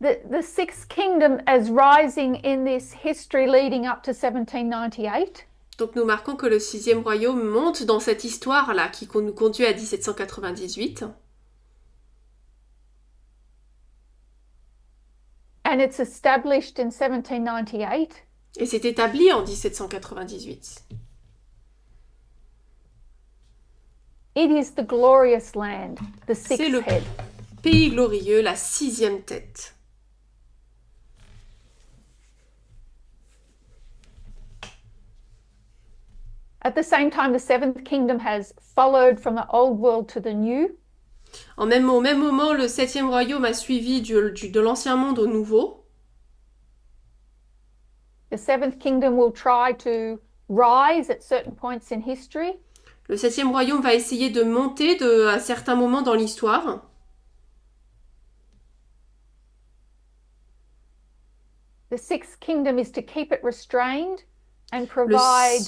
the sixth kingdom as rising in this history leading up to 1798. Donc nous marquons que le sixième royaume monte dans cette histoire-là qui nous conduit à 1798. And it's established in 1798. Et c'est établi en 1798. It is the glorious land, the C'est sixth le head. pays glorieux, la sixième tête. At the same time, the seventh kingdom has followed from the old world to the new. Au même moment, le septième royaume a suivi de l'ancien monde au nouveau. The seventh kingdom will try to rise at certain points in history. Le septième royaume va essayer de monter à certains moments dans l'histoire. The sixth kingdom is to keep it restrained and provide,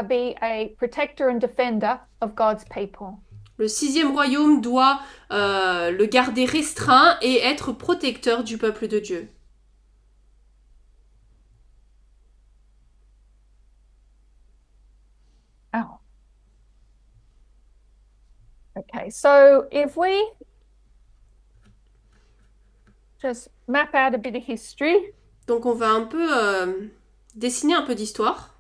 be a protector and defender of God's people. Le sixième royaume doit le garder restreint et être protecteur du peuple de Dieu. Oh. Okay, so if we just map out a bit of history. Donc on va un peu dessiner un peu d'histoire.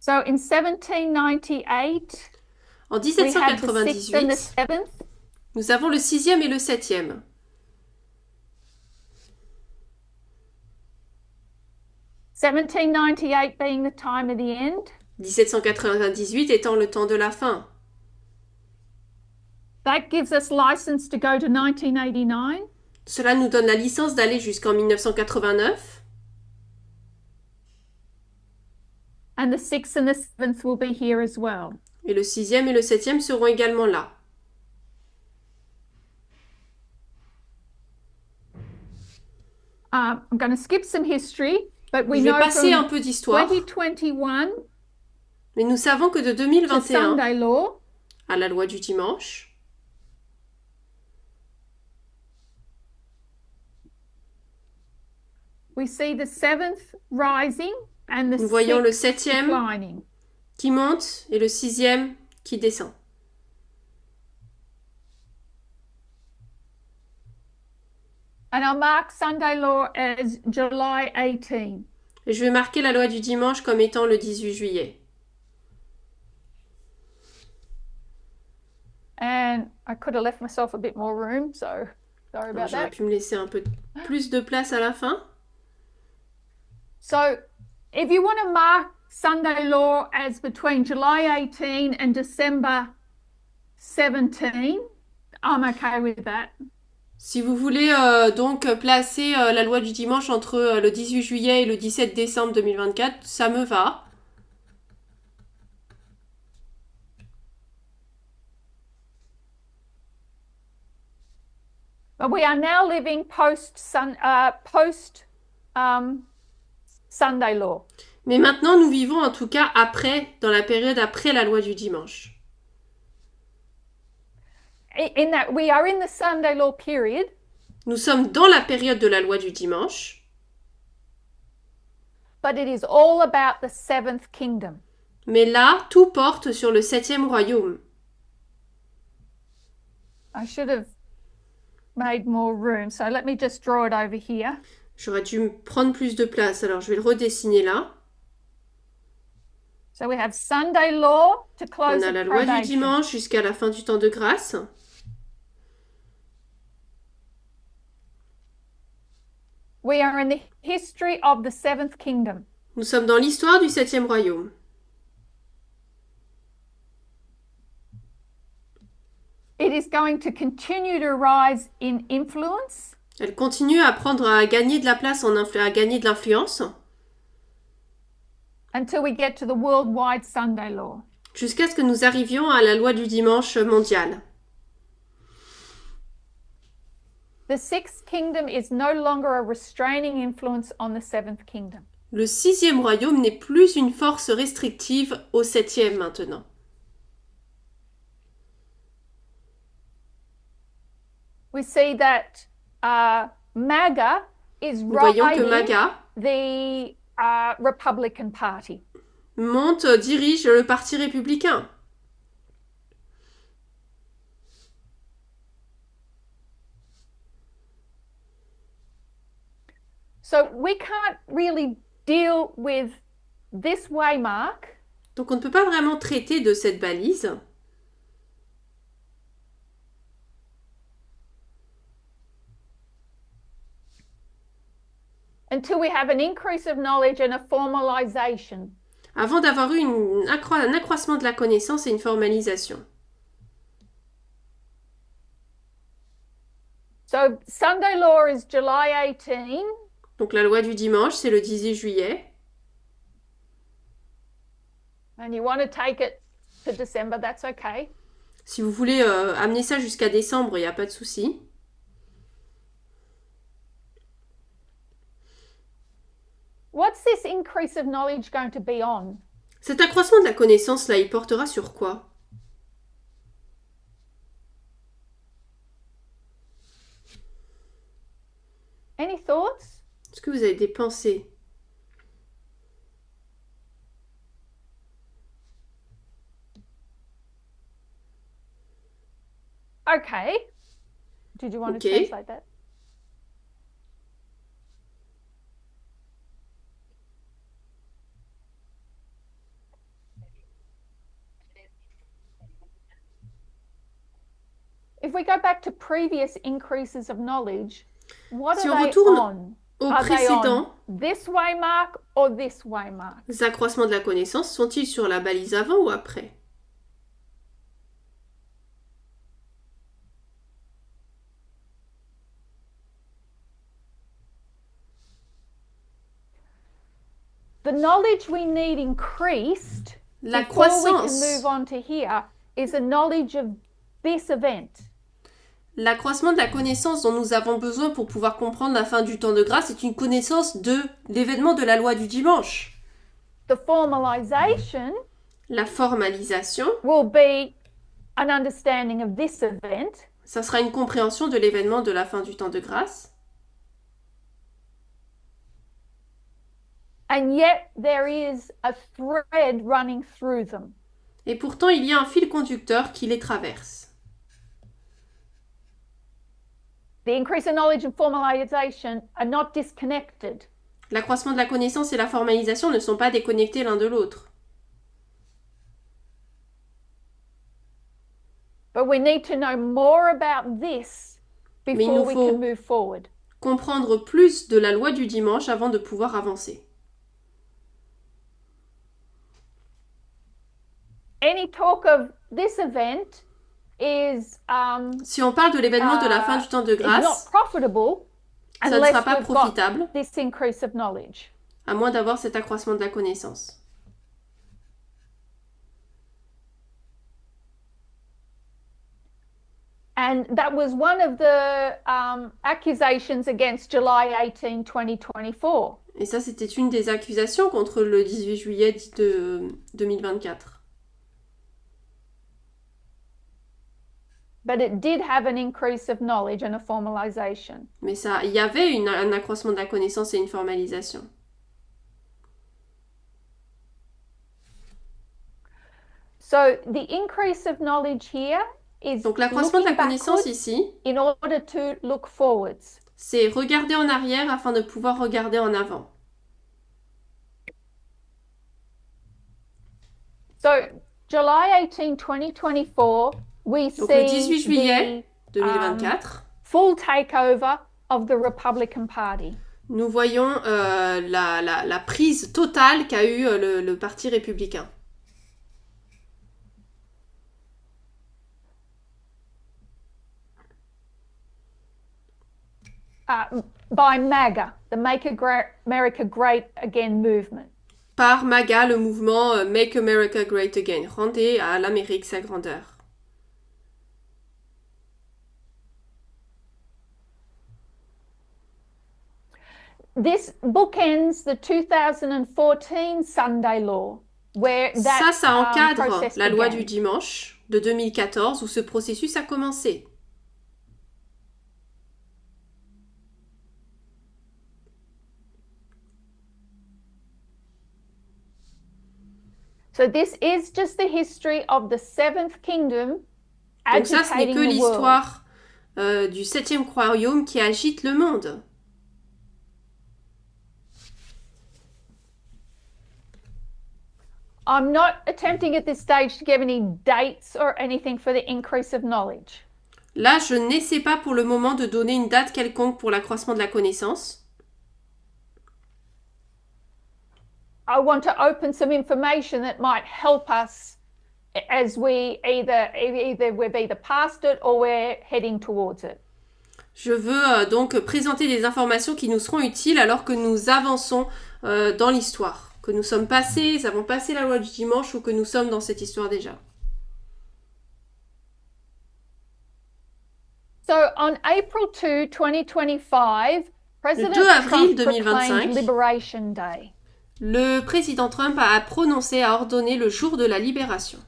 So in 1798, en 1798, nous avons le sixième et le septième. Being the time of the end. 1798 étant le temps de la fin. That gives us license to go to 1989. Cela nous donne la licence d'aller jusqu'en 1989. And the sixth and the seventh will be here as well. Et le sixième et le septième seront également là. I'm going to skip some history, but we Je vais know passer un from peu d'histoire. 2021 Mais nous savons que de to 2021 Sunday law, à la loi du dimanche, we see the seventh rising and the nous voyons le sixth septième declining. qui monte et le sixième qui descend. And I'll mark Sunday law as July 18. Et je vais marquer la loi du dimanche comme étant le 18 juillet. And I could have left myself a bit more room, so sorry about J'aurais that. pu me laisser un peu plus de place à la fin. So if you want to mark Sunday law as between July 18 and December 17, I'm okay with that. Si vous voulez donc placer la loi du dimanche entre le 18 juillet et le 17 décembre 2024, ça me va. But we are now living Sunday law. Mais maintenant, nous vivons en tout cas dans la période après la loi du dimanche. In that we are in the Sunday law period. Nous sommes dans la période de la loi du dimanche. But it is all about the seventh kingdom. Mais là, tout porte sur le septième royaume. I should have made more room, so let me just draw it over here. J'aurais dû prendre plus de place, alors je vais le redessiner là. So we have Sunday law to close On a the la loi du probation. dimanche jusqu'à la fin du temps de grâce. We are in the history of the seventh kingdom. Nous sommes dans l'histoire du septième royaume. It is going to continue to rise in influence. Elle continue à gagner de la place, à gagner de l'influence. Until we get to the worldwide Sunday law. Jusqu'à ce que nous arrivions à la loi du dimanche mondiale. The sixth kingdom is no longer a restraining influence on the seventh kingdom. Le sixième royaume n'est plus une force restrictive au septième maintenant. we see that MAGA is Nous voyons que riding MAGA the Republican Party. dirige le Parti républicain. So we can't really deal with this waymark Donc on ne peut pas vraiment traiter de cette balise until we have an increase of knowledge and a formalization. avant d'avoir eu un accroissement de la connaissance et une formalisation. So Sunday law is July 18. Donc la loi du dimanche, c'est le 18 juillet. And you want to take it to December, that's okay. Si vous voulez amener ça jusqu'à décembre, il n'y a pas de souci. What's this increase of knowledge going to be on? Cet accroissement de la connaissance, là, il portera sur quoi? Any thoughts? Est-ce que vous avez des pensées? Okay. Did you want to Okay. translate that? If we go back to previous increases of knowledge, what Si are on they retourne on? Au Are they précédent, on this waymark or this waymark? les accroissements de la connaissance sont-ils sur la balise avant ou après? The knowledge we need increased La before we can croissance, move on to here is a knowledge of this event. l'accroissement de la connaissance dont nous avons besoin pour pouvoir comprendre la fin du temps de grâce est une connaissance de l'événement de la loi du dimanche. The formalization La formalisation, will be an understanding of this event. ça sera une compréhension de l'événement de la fin du temps de grâce. And yet there is a thread running through them. Et pourtant, il y a un fil conducteur qui les traverse. The increase in knowledge and formalization are not disconnected. L'accroissement de la connaissance et la formalisation ne sont pas déconnectés l'un de l'autre. But we need to know more about this Mais il before nous we faut can move forward. comprendre plus de la loi du dimanche avant de pouvoir avancer. Any talk of this event is Si on parle de l'événement de la fin du temps de is not grâce, profitable ça ne unless sera pas we've got profitable, this increase of knowledge. à moins d'avoir cet accroissement de la connaissance. And that was one of the accusations against July 18, 2024. Et ça, c'était une des accusations contre le 18 juillet de 2024. But it did have an increase of knowledge and a formalization. Mais ça, il y avait un accroissement de la connaissance et une formalisation. So the increase of knowledge here is Donc l'accroissement de la looking connaissance backwards ici, in order to look forwards. c'est regarder en arrière afin de pouvoir regarder en avant. So July 18, 2024, we Donc le 18 see juillet the 2024, full takeover of the Republican Party. nous voyons la prise totale qu'a eu le Parti républicain. By MAGA, the America Great Again movement. Par MAGA, le mouvement Make America Great Again, rendez à l'Amérique sa grandeur. This bookends the 2014 Sunday law, where that Ça encadre process la loi began. du dimanche de 2014 où ce processus a commencé. So this is just the history of the seventh kingdom Donc ça, ce n'est agitating que the world. l'histoire du septième royaume qui agite le monde. I'm not attempting at this stage to give any dates or anything for the increase of knowledge. Là, je n'essaie pas pour le moment de donner une date quelconque pour l'accroissement de la connaissance. I want to open some information that might help us as we either we've either passed it or we're heading towards it. Je veux donc présenter des informations qui nous seront utiles alors que nous avançons dans l'histoire. Que nous sommes passés, avons passé la loi du dimanche ou que nous sommes dans cette histoire déjà. So on April 2, 2025, President Le 2 avril Trump proclaimed 2025, Liberation Day. le président Trump a prononcé, a ordonné le jour de la libération.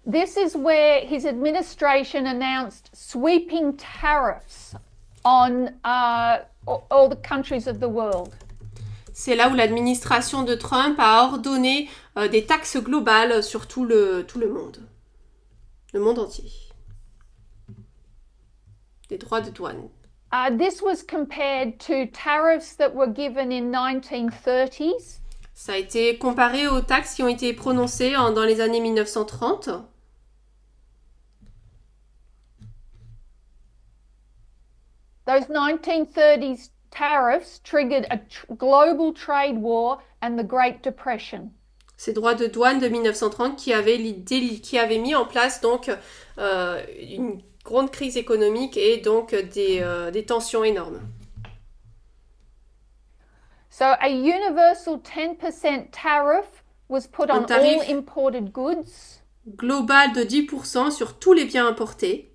This is where his administration announced sweeping tariffs on all the countries of the world. C'est là où l'administration de Trump a ordonné des taxes globales sur tout le monde entier. Des droits de douane. This was compared to tariffs that were given in 1930s. Ça a été comparé aux taxes qui ont été prononcées dans les années 1930. Those 1930s tariffs triggered a global trade war and the Great Depression. Ces droits de douane de 1930 qui avaient mis en place donc une grande crise économique et donc des tensions énormes. So a universal 10% tariff was put on all imported goods. Global de 10% sur tous les biens importés.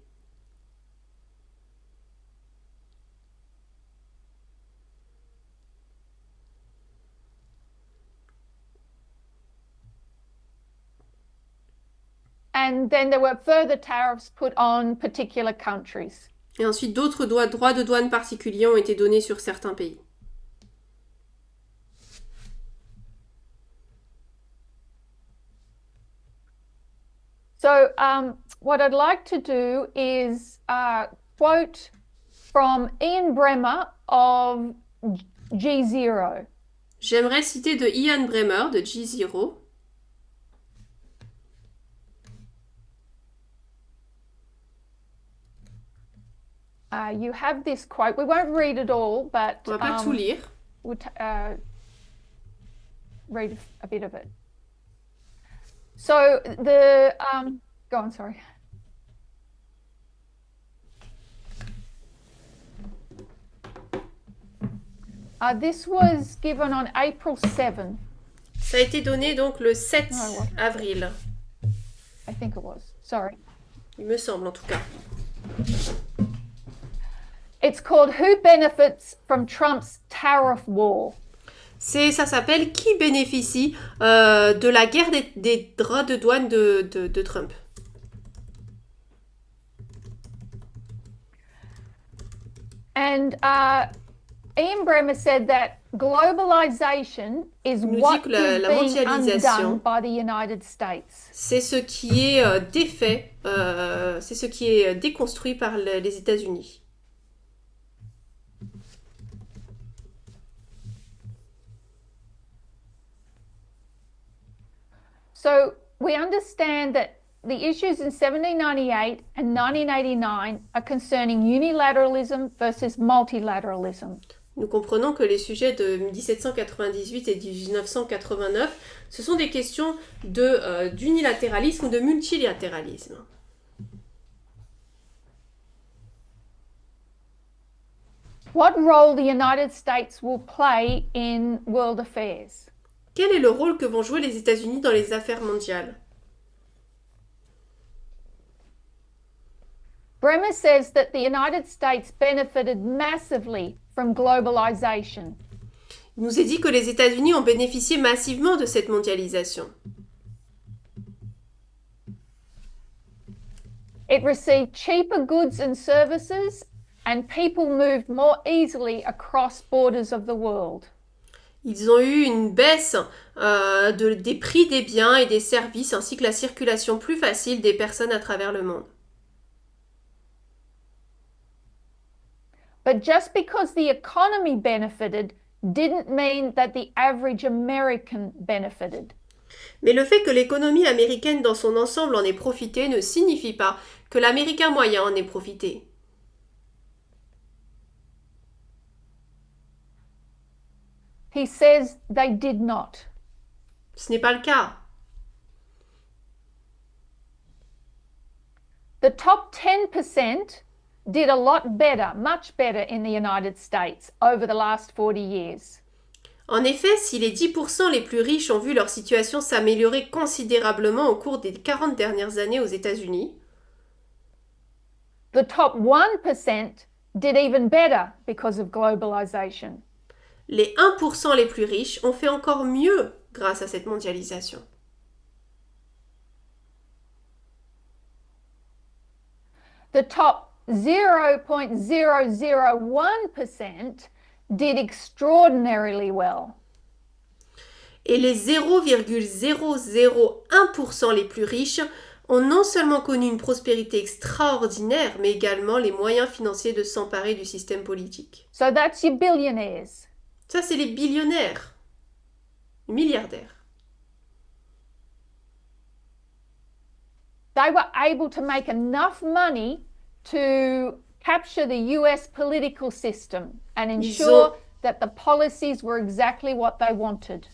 And then there were further tariffs put on particular countries. Et ensuite, d'autres droits de douane particuliers ont été donnés sur certains pays. So what I'd like to do is quote from Ian Bremmer of G0. J'aimerais citer de Ian Bremmer de G0. You have this quote. We won't read it all, but on va pas tout lire. We'll read a bit of it. So go on, sorry. This was given on April 7. Ça a été donné donc le 7 avril. I think it was. Sorry. Il me semble en tout cas. It's called Who Benefits from Trump's Tariff War? Ça s'appelle Qui bénéficie de la guerre des droits de douane de Trump. And Ian Bremmer said that globalization is what is being undone by the United States. C'est ce qui est défait, c'est ce qui est déconstruit par les États-Unis. So we understand that the issues in 1798 and 1989 are concerning unilateralism versus multilateralism. Nous comprenons que les sujets de 1798 et 1989, ce sont des questions d'unilatéralisme ou de multilatéralisme. What role the United States will play in world affairs? Quel est le rôle que vont jouer les États-Unis dans les affaires mondiales? Bremmer says that the United States benefited massively from globalization. Il nous est dit que les États-Unis ont bénéficié massivement de cette mondialisation. It received cheaper goods and services, and people moved more easily across borders of the world. Ils ont eu une baisse des prix des biens et des services ainsi que la circulation plus facile des personnes à travers le monde. But just because the economy benefited didn't mean that the average American benefited. Mais le fait que l'économie américaine dans son ensemble en ait profité ne signifie pas que l'Américain moyen en ait profité. He says they did not. Ce n'est pas le cas. The top 10% did a lot better, much better in the United States over the last 40 years. En effet, si les 10% les plus riches ont vu leur situation s'améliorer considérablement au cours des 40 dernières années aux États-Unis, the top 1% did even better because of globalization. les 1% les plus riches ont fait encore mieux grâce à cette mondialisation. The top 0.001% did extraordinarily well. Et les 0,001% les plus riches ont non seulement connu une prospérité extraordinaire, mais également les moyens financiers de s'emparer du système politique. So that's your billionaires. Ça, c'est les billionnaires, les milliardaires. They were able to make enough money to capture the US political system and ensure that the policies were exactly what they wanted.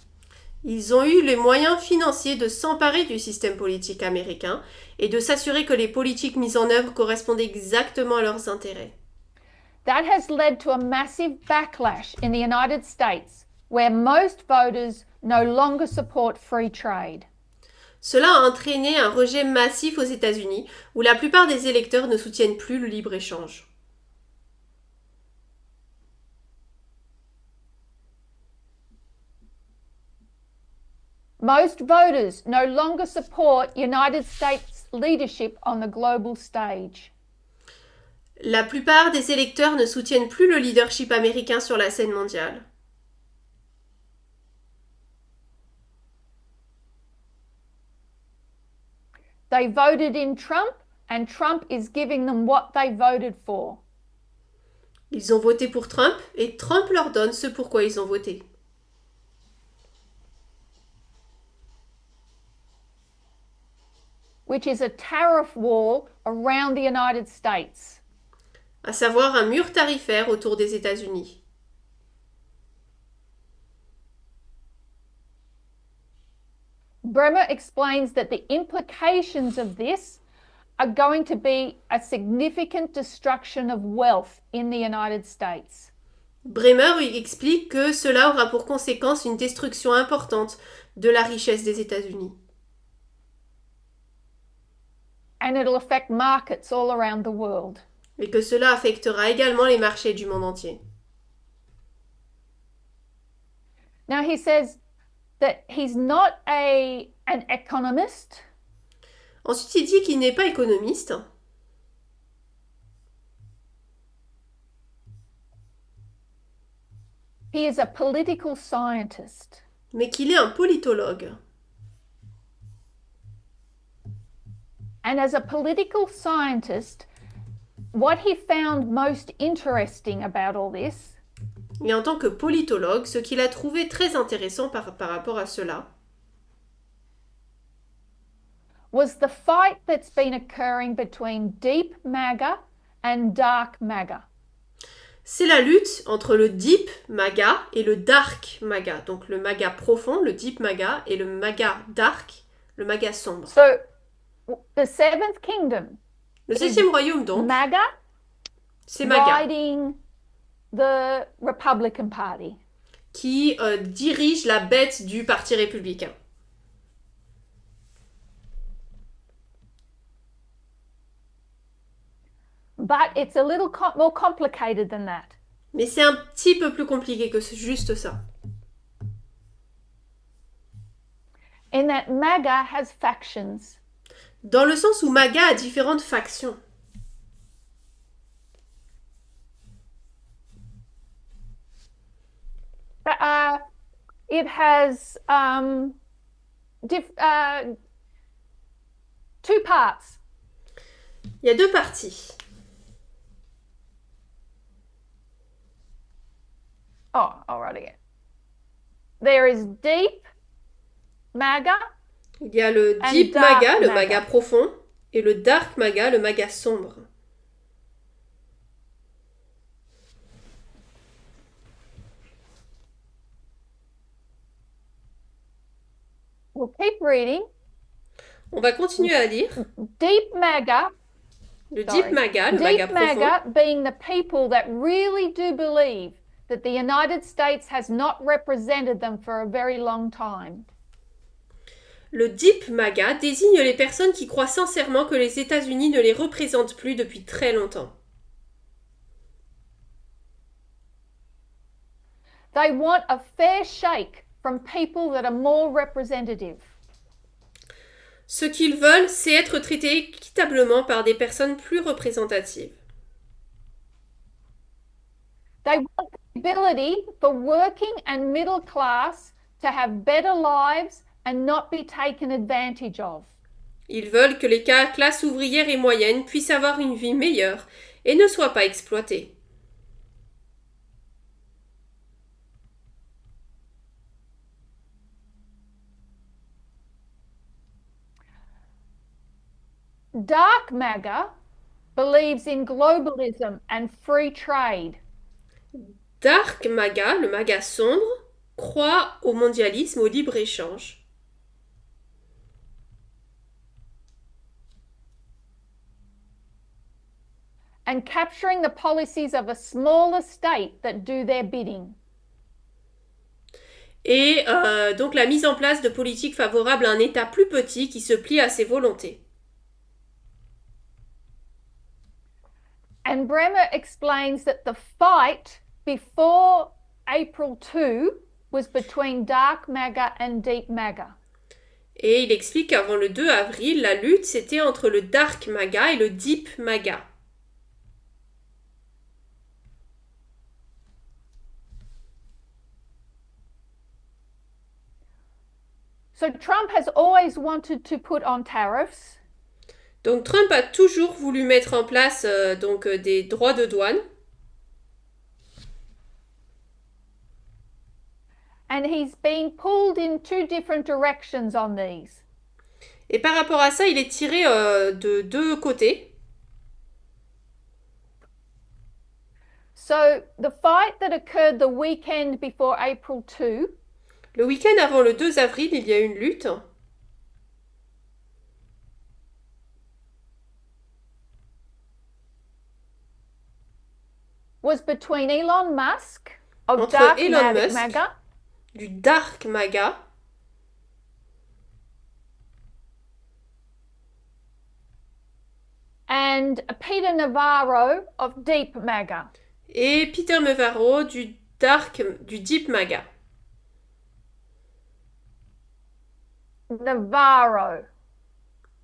Ils ont eu les moyens financiers de s'emparer du système politique américain et de s'assurer que les politiques mises en œuvre correspondaient exactement à leurs intérêts. That has led to a massive backlash in the United States, where most voters no longer support free trade. Cela a entraîné un rejet massif aux États-Unis, où la plupart des électeurs ne soutiennent plus le libre-échange. Most voters no longer support United States leadership on the global stage. La plupart des électeurs ne soutiennent plus le leadership américain sur la scène mondiale. They voted in Trump, and Trump is giving them what they voted for. Ils ont voté pour Trump et Trump leur donne ce pour quoi ils ont voté. Which is a tariff wall around the United States. À savoir un mur tarifaire autour des États-Unis. Bremer explains that the implications of this are going to be a significant destruction of wealth in the United States. Bremer explique que cela aura pour conséquence une destruction importante de la richesse des États-Unis. And it'll affect markets all around the world. Et que cela affectera également les marchés du monde entier. Now he says that he's not an economist. Ensuite, il dit qu'il n'est pas économiste, He is a political scientist. mais qu'il est un politologue. And as a political scientist, what he found most interesting about all this Et en tant que politologue, ce qu'il a trouvé très intéressant par rapport à cela, was the fight that's been occurring between Deep MAGA and Dark MAGA. c'est la lutte entre le Deep MAGA et le Dark MAGA. Donc le MAGA profond, le Deep MAGA, et le MAGA Dark, le MAGA sombre. So the Seventh Kingdom, Le septième royaume, donc, MAGA c'est MAGA, riding the Republican Party. qui dirige la bête du Parti républicain. But it's a little more complicated than that. Mais c'est un petit peu plus compliqué que juste ça. In that MAGA has factions. Dans le sens où MAGA a différentes factions. It has two parts. Il y a deux parties. Oh, I'll write again. There is Deep MAGA. Il y a le And Deep Dark MAGA, le MAGA. MAGA profond, et le Dark MAGA, le MAGA sombre. We'll keep reading. On va continuer à lire. Deep MAGA. Le Sorry. Deep MAGA, le MAGA Deep profond. MAGA being the people that really do believe that the United States has not represented them for a very long time. Le Deep MAGA désigne les personnes qui croient sincèrement que les États-Unis ne les représentent plus depuis très longtemps. They want a fair shake from people that are more representative. Ce qu'ils veulent, c'est être traités équitablement par des personnes plus représentatives. They want the ability for working and middle class to have better lives and not be taken advantage of. Ils veulent que les classes ouvrières et moyennes puissent avoir une vie meilleure et ne soient pas exploitées. Dark MAGA believes in globalism and free trade. Dark MAGA, le MAGA sombre, croit au mondialisme, au libre-échange. And capturing the policies of a smaller state that do their bidding. Et donc la mise en place de politiques favorables à un État plus petit qui se plie à ses volontés. And Bremer explains that the fight before April 2 was between Dark MAGA and Deep MAGA. Et il explique qu'avant le 2 avril, la lutte c'était entre le Dark MAGA et le Deep MAGA. So Trump has always wanted to put on tariffs. Donc Trump a toujours voulu mettre en place des droits de douane. And he's been pulled in two different directions on these. Et par rapport à ça, il est tiré de deux côtés. So the fight that occurred the weekend before April 2 Le week-end avant le 2 avril, il y a eu une lutte. was between Elon Musk of Entre Dark Elon Musk, MAGA du Dark MAGA, and Peter Navarro of Deep MAGA. et Peter Navarro du Deep MAGA.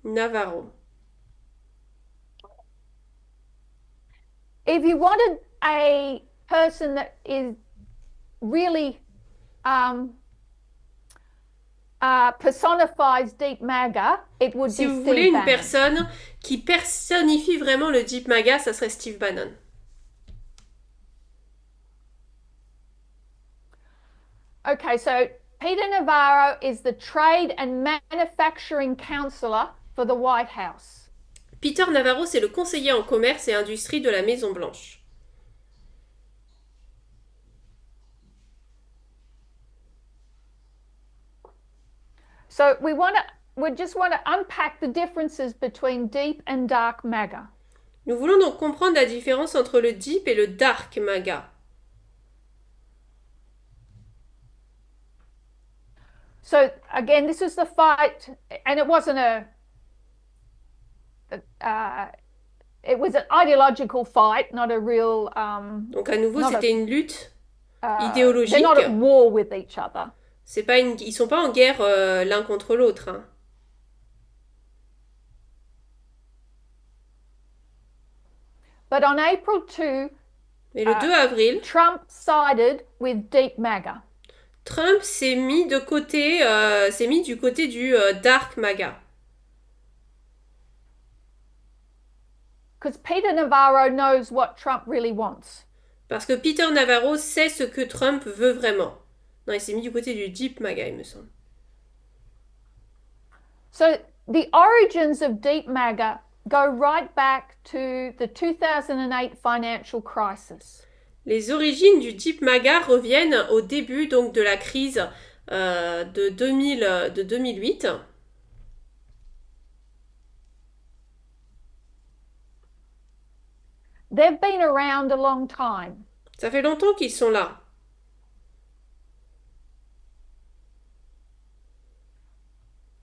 Navarro. If you wanted a person that is really personifies Deep MAGA, it would Si be vous Steve voulez une Bannon. personne qui personnifie vraiment le Deep MAGA, ça serait Steve Bannon. Okay, so Peter Navarro is the Trade and Manufacturing Counselor for the White House. Peter Navarro, c'est le conseiller en commerce et industrie de la Maison-Blanche. So we just want to unpack the differences between Deep and Dark MAGA. Nous voulons donc comprendre la différence entre le Deep et le Dark MAGA. So again, this is the fight, and it wasn't it was an ideological fight, not a real. Donc à nouveau, c'était une lutte They're idéologique. not at war with each other. Ils sont pas en guerre l'un contre l'autre. Hein. But on April 2, Mais le 2 avril, Trump sided with Deep MAGA. Trump s'est mis du côté du Dark MAGA. Because Peter Navarro knows what Trump really wants. Parce que Peter Navarro sait ce que Trump veut vraiment. Non, il s'est mis du côté du Deep MAGA, il me semble. So the origins of Deep MAGA go right back to the 2008 financial crisis. Les origines du Deep MAGA reviennent au début donc de la crise de 2008. They've been around a long time. Ça fait longtemps qu'ils sont là.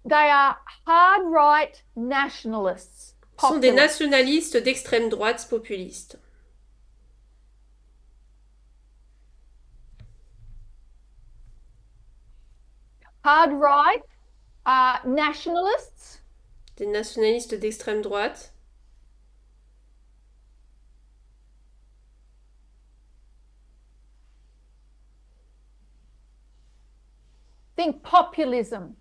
They are hard right nationalists. Ce sont des Populists. nationalistes d'extrême droite populistes. Hard right nationalists. Des nationalistes d'extrême droite. Think populism.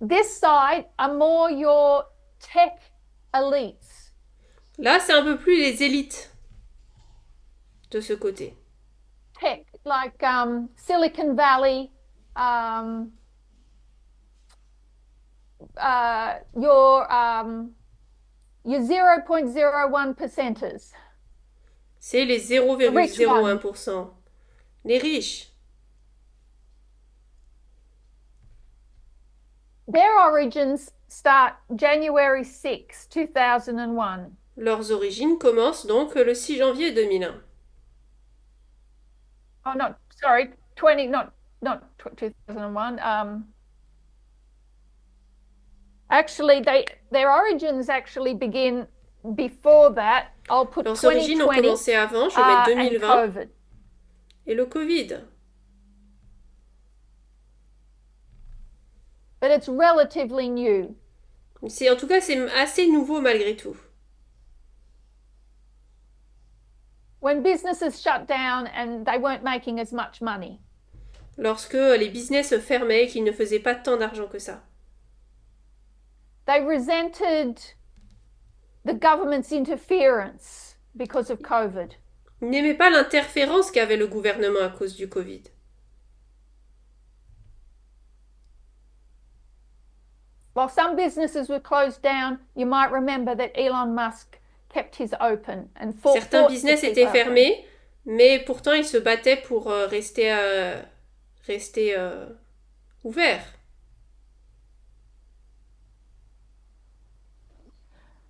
This side are more your tech elites. Là, c'est un peu plus les élites de ce côté. Tech, like Silicon Valley, your 0.01 percenters. C'est les 0,01%. Les riches. Their origins start January 6, 2001. Leurs origines commencent donc le 6 janvier 2001. Oh, not sorry, 20, not 2001. Actually, their origins actually begin before that. I'll put Leurs origines ont 2020 commencé avant, je vais mettre and 2020 COVID. et le Covid. But it's relatively new. En tout cas, c'est assez nouveau malgré tout. When businesses shut down and they weren't making as much money. Lorsque les business fermaient et qu'ils ne faisaient pas tant d'argent que ça. They resented the government's interference because of COVID. Ils n'aimaient pas l'interférence qu'avait le gouvernement à cause du Covid. While some businesses were closed down, you might remember that Elon Musk kept his open and fought. Certains business étaient fermés, mais pourtant ils se battaient pour rester ouverts.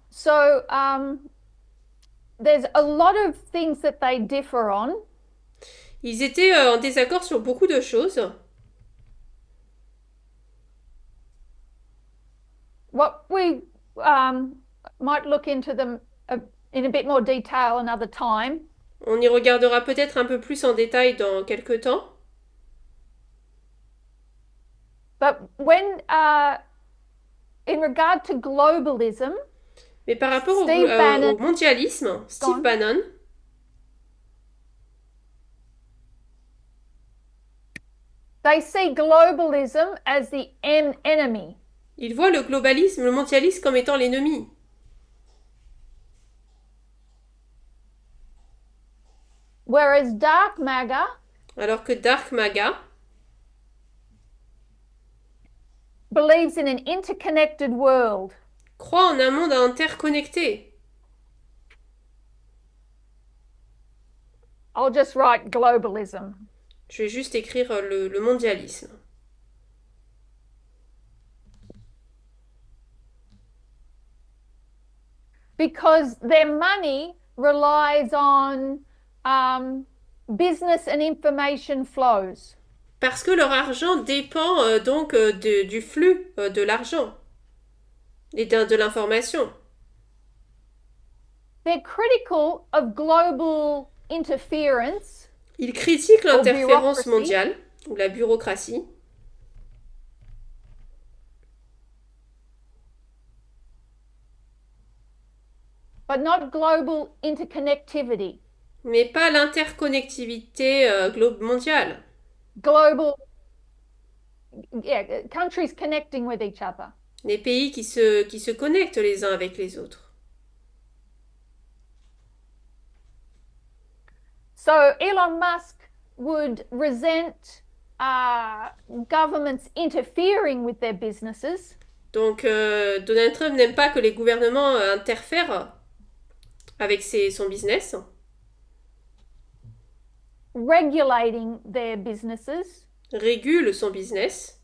So there's a lot of things that they differ on. Ils étaient en désaccord sur beaucoup de choses. What we might look into them in a bit more detail another time. On y regardera peut-être un peu plus en détail dans quelques temps. But when, in regard to globalism, Mais par rapport au mondialisme, Steve Bannon, they see globalism as the enemy. il voit le globalisme, le mondialisme comme étant l'ennemi. Whereas Dark MAGA, alors que Dark MAGA believes in an interconnected world. Croit en un monde interconnecté. I'll just write globalism. Je vais juste écrire le mondialisme. Because their money relies on business and information flows. Parce que leur argent dépend donc du flux de l'argent et de l'information. They're critical of global interference. Il critique or l'interférence bureaucracy, mondiale ou la bureaucratie, but not global interconnectivity. mais pas l'interconnectivité mondiale. Global, yeah, countries connecting with each other. Les pays qui se connectent les uns avec les autres. So Elon Musk would resent governments interfering with their businesses. Donc Donald Trump n'aime pas que les gouvernements interfèrent avec son business, Regulating their businesses, régule son business,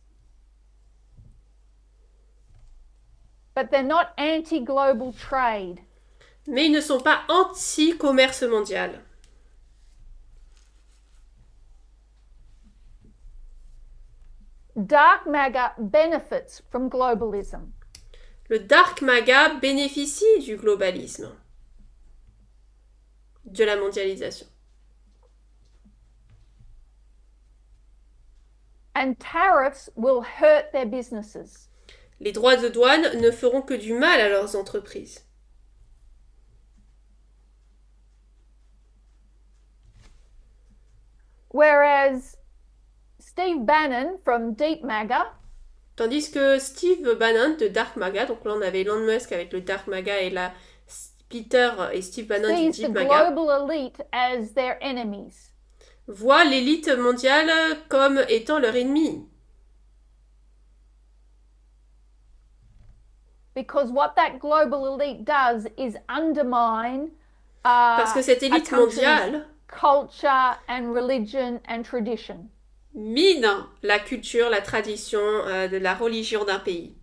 but they're not anti-global trade. mais ils ne sont pas anti-commerce mondial. Dark MAGA benefits from globalism. Le Dark MAGA bénéficie du globalisme, de la mondialisation. And tariffs will hurt their businesses. Les droits de douane ne feront que du mal à leurs entreprises. Whereas Steve Bannon from Deep MAGA, Tandis que Steve Bannon de Dark MAGA, donc là on avait Elon Musk avec le Dark MAGA et là Peter et Steve Bannon du sees the Deep MAGA, global elite as their enemies. voient l'élite mondiale comme étant leur ennemi. Because what that global elite does is undermine Parce que cette a élite country's mondiale culture and religion and tradition. mine la culture, la tradition, de la religion d'un pays.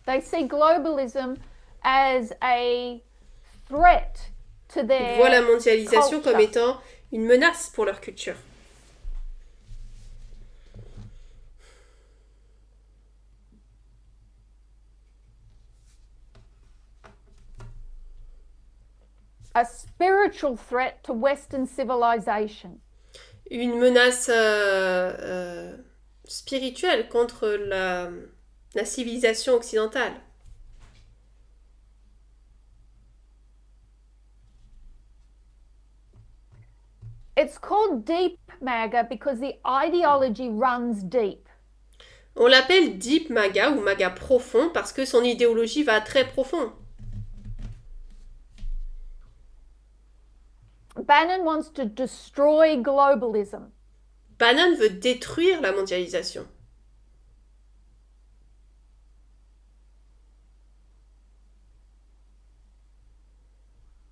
They see globalism as a threat to Ils their voient la mondialisation culture. comme étant une menace pour leur culture. A spiritual threat to Western civilization. Une menace spirituelle contre la civilisation occidentale. It's called Deep MAGA because the ideology runs deep. On l'appelle Deep MAGA ou MAGA profond parce que son idéologie va très profond. Bannon wants to destroy globalism. Bannon veut détruire la mondialisation.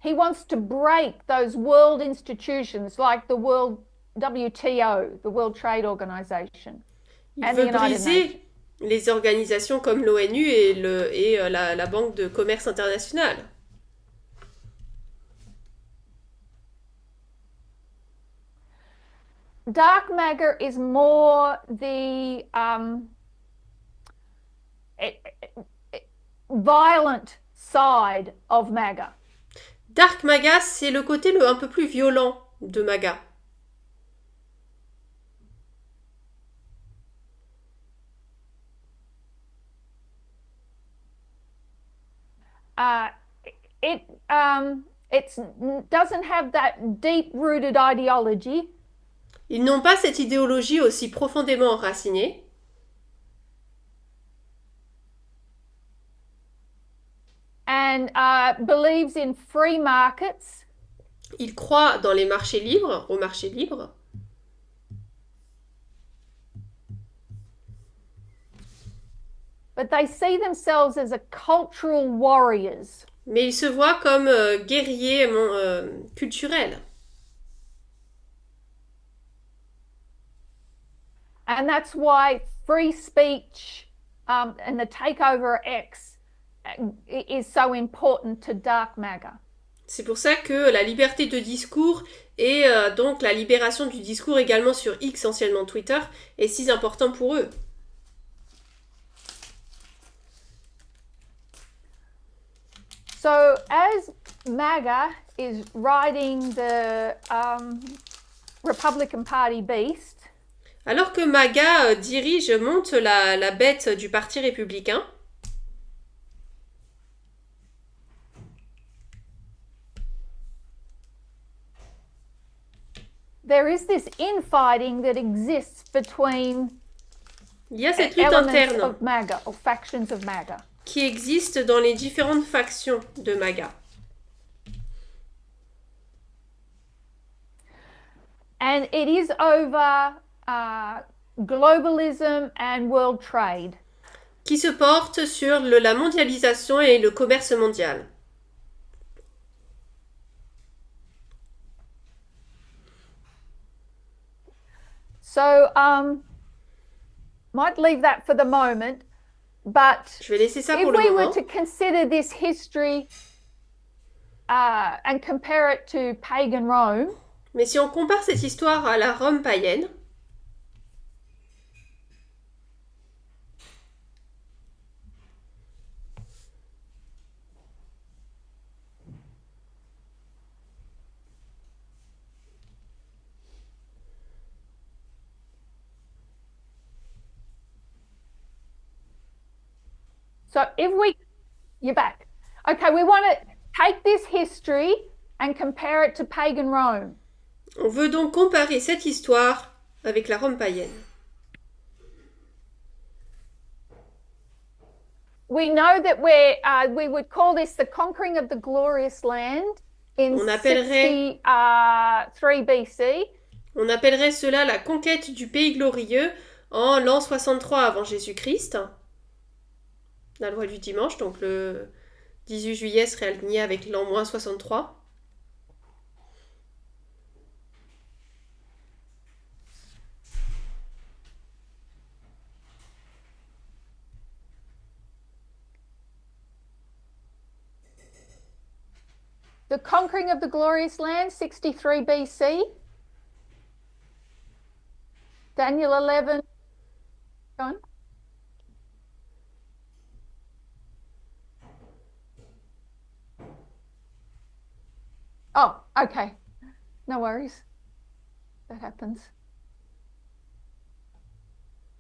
He wants to break those world institutions like the World WTO, the World Trade Organization. Il And veut the United briser Nations. les organisations comme l'ONU et la Banque de commerce internationale. Dark MAGA is more the violent side of MAGA. Dark MAGA, c'est le côté un peu plus violent de MAGA. It doesn't have that deep-rooted ideology. Ils n'ont pas cette idéologie aussi profondément enracinée. And believes in free markets. Ils croient dans les marchés libres, au marché libre. But they see themselves as a cultural warriors. Mais ils se voient comme guerriers culturels. And that's why free speech and the takeover of X is so important to Dark MAGA. C'est pour ça que la liberté de discours et donc la libération du discours également sur X, anciennement Twitter, est si important pour eux. So as MAGA is riding the Republican Party beast, Alors que MAGA monte la bête du Parti républicain, there is this infighting that exists between il y a cette lutte elements interne of MAGA or factions of MAGA. qui existe dans les différentes factions de MAGA. And it is over globalism and world trade. Qui se porte sur la mondialisation et le commerce mondial. So, might leave that for the moment, but Je vais laisser ça if pour le we were moment. to consider this history and compare it to pagan Rome, Mais si on compare cette histoire à la Rome païenne, so if we, you're back. Okay, we want to take this history and compare it to pagan Rome. on veut donc comparer cette histoire avec la Rome païenne. We know that we would call this the conquering of the glorious land in On appellerait- 63 BC. On appellerait cela la conquête du pays glorieux en l'an 63 avant Jésus-Christ. La loi du dimanche, donc le 18 juillet serait aligné avec l'an moins 63. The conquering of the glorious land, 63 BC. Daniel 11. Go on. Oh, okay. No worries. That happens.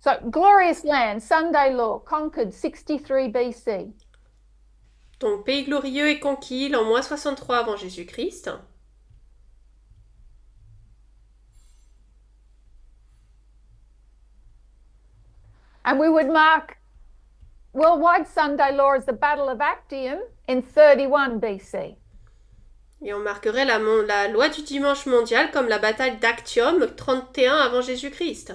So, glorious land, Sunday law, conquered 63 BC. Donc, pays glorieux est conquis l'an moins 63 avant Jésus-Christ. And we would mark worldwide Sunday law as the Battle of Actium in 31 BC. Et on marquerait la loi du dimanche mondial comme la bataille d'Actium 31 avant Jésus-Christ.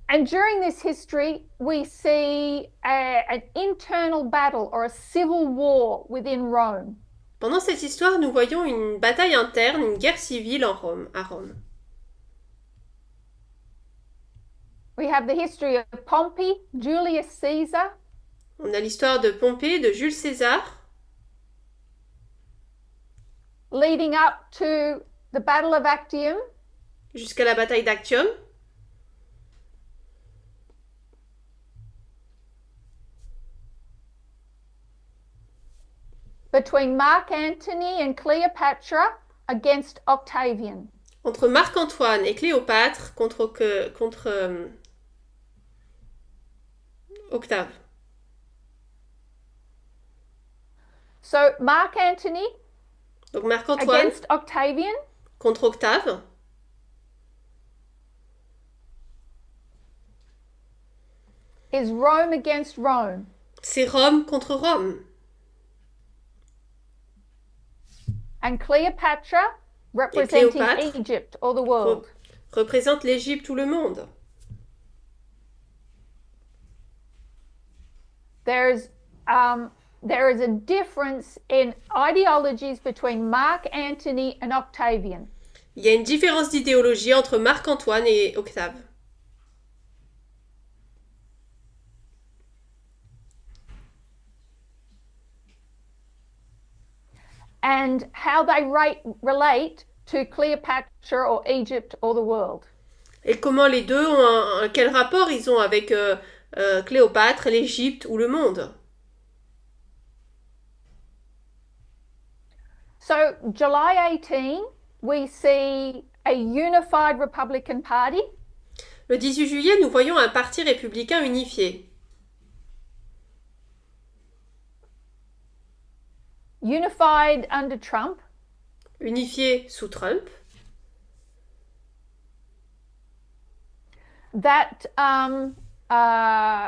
And during this history, we see an internal battle or a civil war within Rome. Pendant cette histoire, nous voyons une bataille interne, une guerre civile à Rome. We have the history of Pompey, Julius Caesar, On a l'histoire de Pompée, de Jules César, leading up to the Battle of Actium, jusqu'à la bataille d'Actium. between Mark Antony and Cleopatra against Octavian. Entre Marc-Antoine et Cléopâtre contre Octave. So Mark Antony Donc Marc-Antoine against Octavian, contre Octave. is Rome against Rome. C'est Rome contre Rome. And Cleopatra representing Cléopâtre Egypt or the world. Représente l'Égypte ou le monde. There is a difference in ideologies between Mark Antony and Octavian. Il y a une différence d'idéologie entre Marc-Antoine et Octave. And how they relate to Cleopatra or Egypt or the world. Et comment les deux ont quel rapport ils ont avec Cléopâtre, l'Égypte ou le monde. So July 18, we see a unified Republican Party. Le 18 juillet, nous voyons un parti républicain unifié. Unified under Trump. Unifié sous Trump. That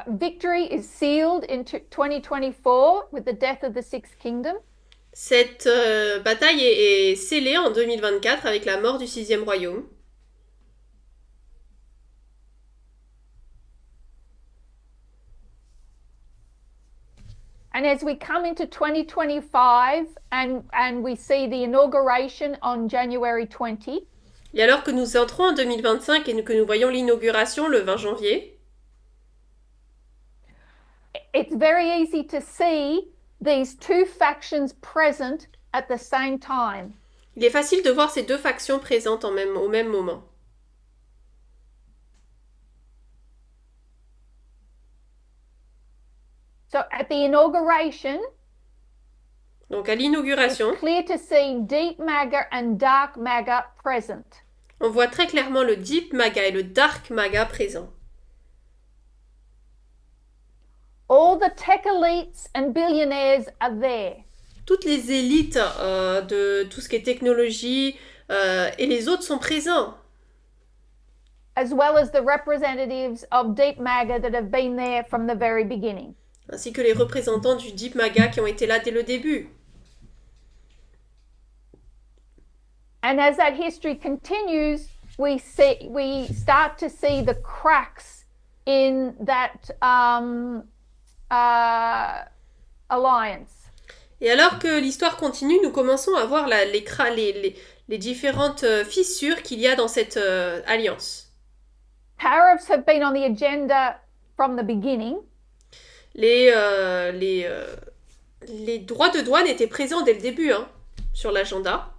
victory is sealed in 2024 with the death of the Sixth Kingdom. Cette bataille est scellée en 2024 avec la mort du sixième royaume. And as we come into 2025 and we see the inauguration on January 20, Et alors que nous entrons en 2025 et que nous voyons l'inauguration le 20 janvier, it's very easy to see these two factions present at the same time. il est facile de voir ces deux factions présentes au même moment. So at the inauguration, Donc à it's l'inauguration, clear to see Deep MAGA and Dark MAGA present. on voit très clairement le Deep MAGA et le Dark MAGA présents. All the tech elites and billionaires are there. Toutes les élites de tout ce qui est technologie et les autres sont présents. As well as the representatives of Deep MAGA that have been there from the very beginning. Ainsi que les représentants du Deep MAGA qui ont été là dès le début. And as that history continues, we start to see the cracks in that alliance. Et alors que l'histoire continue, nous commençons à voir les différentes fissures qu'il y a dans cette alliance. Tariffs have been on the agenda from the beginning. Les droits de douane étaient présents dès le début sur l'agenda.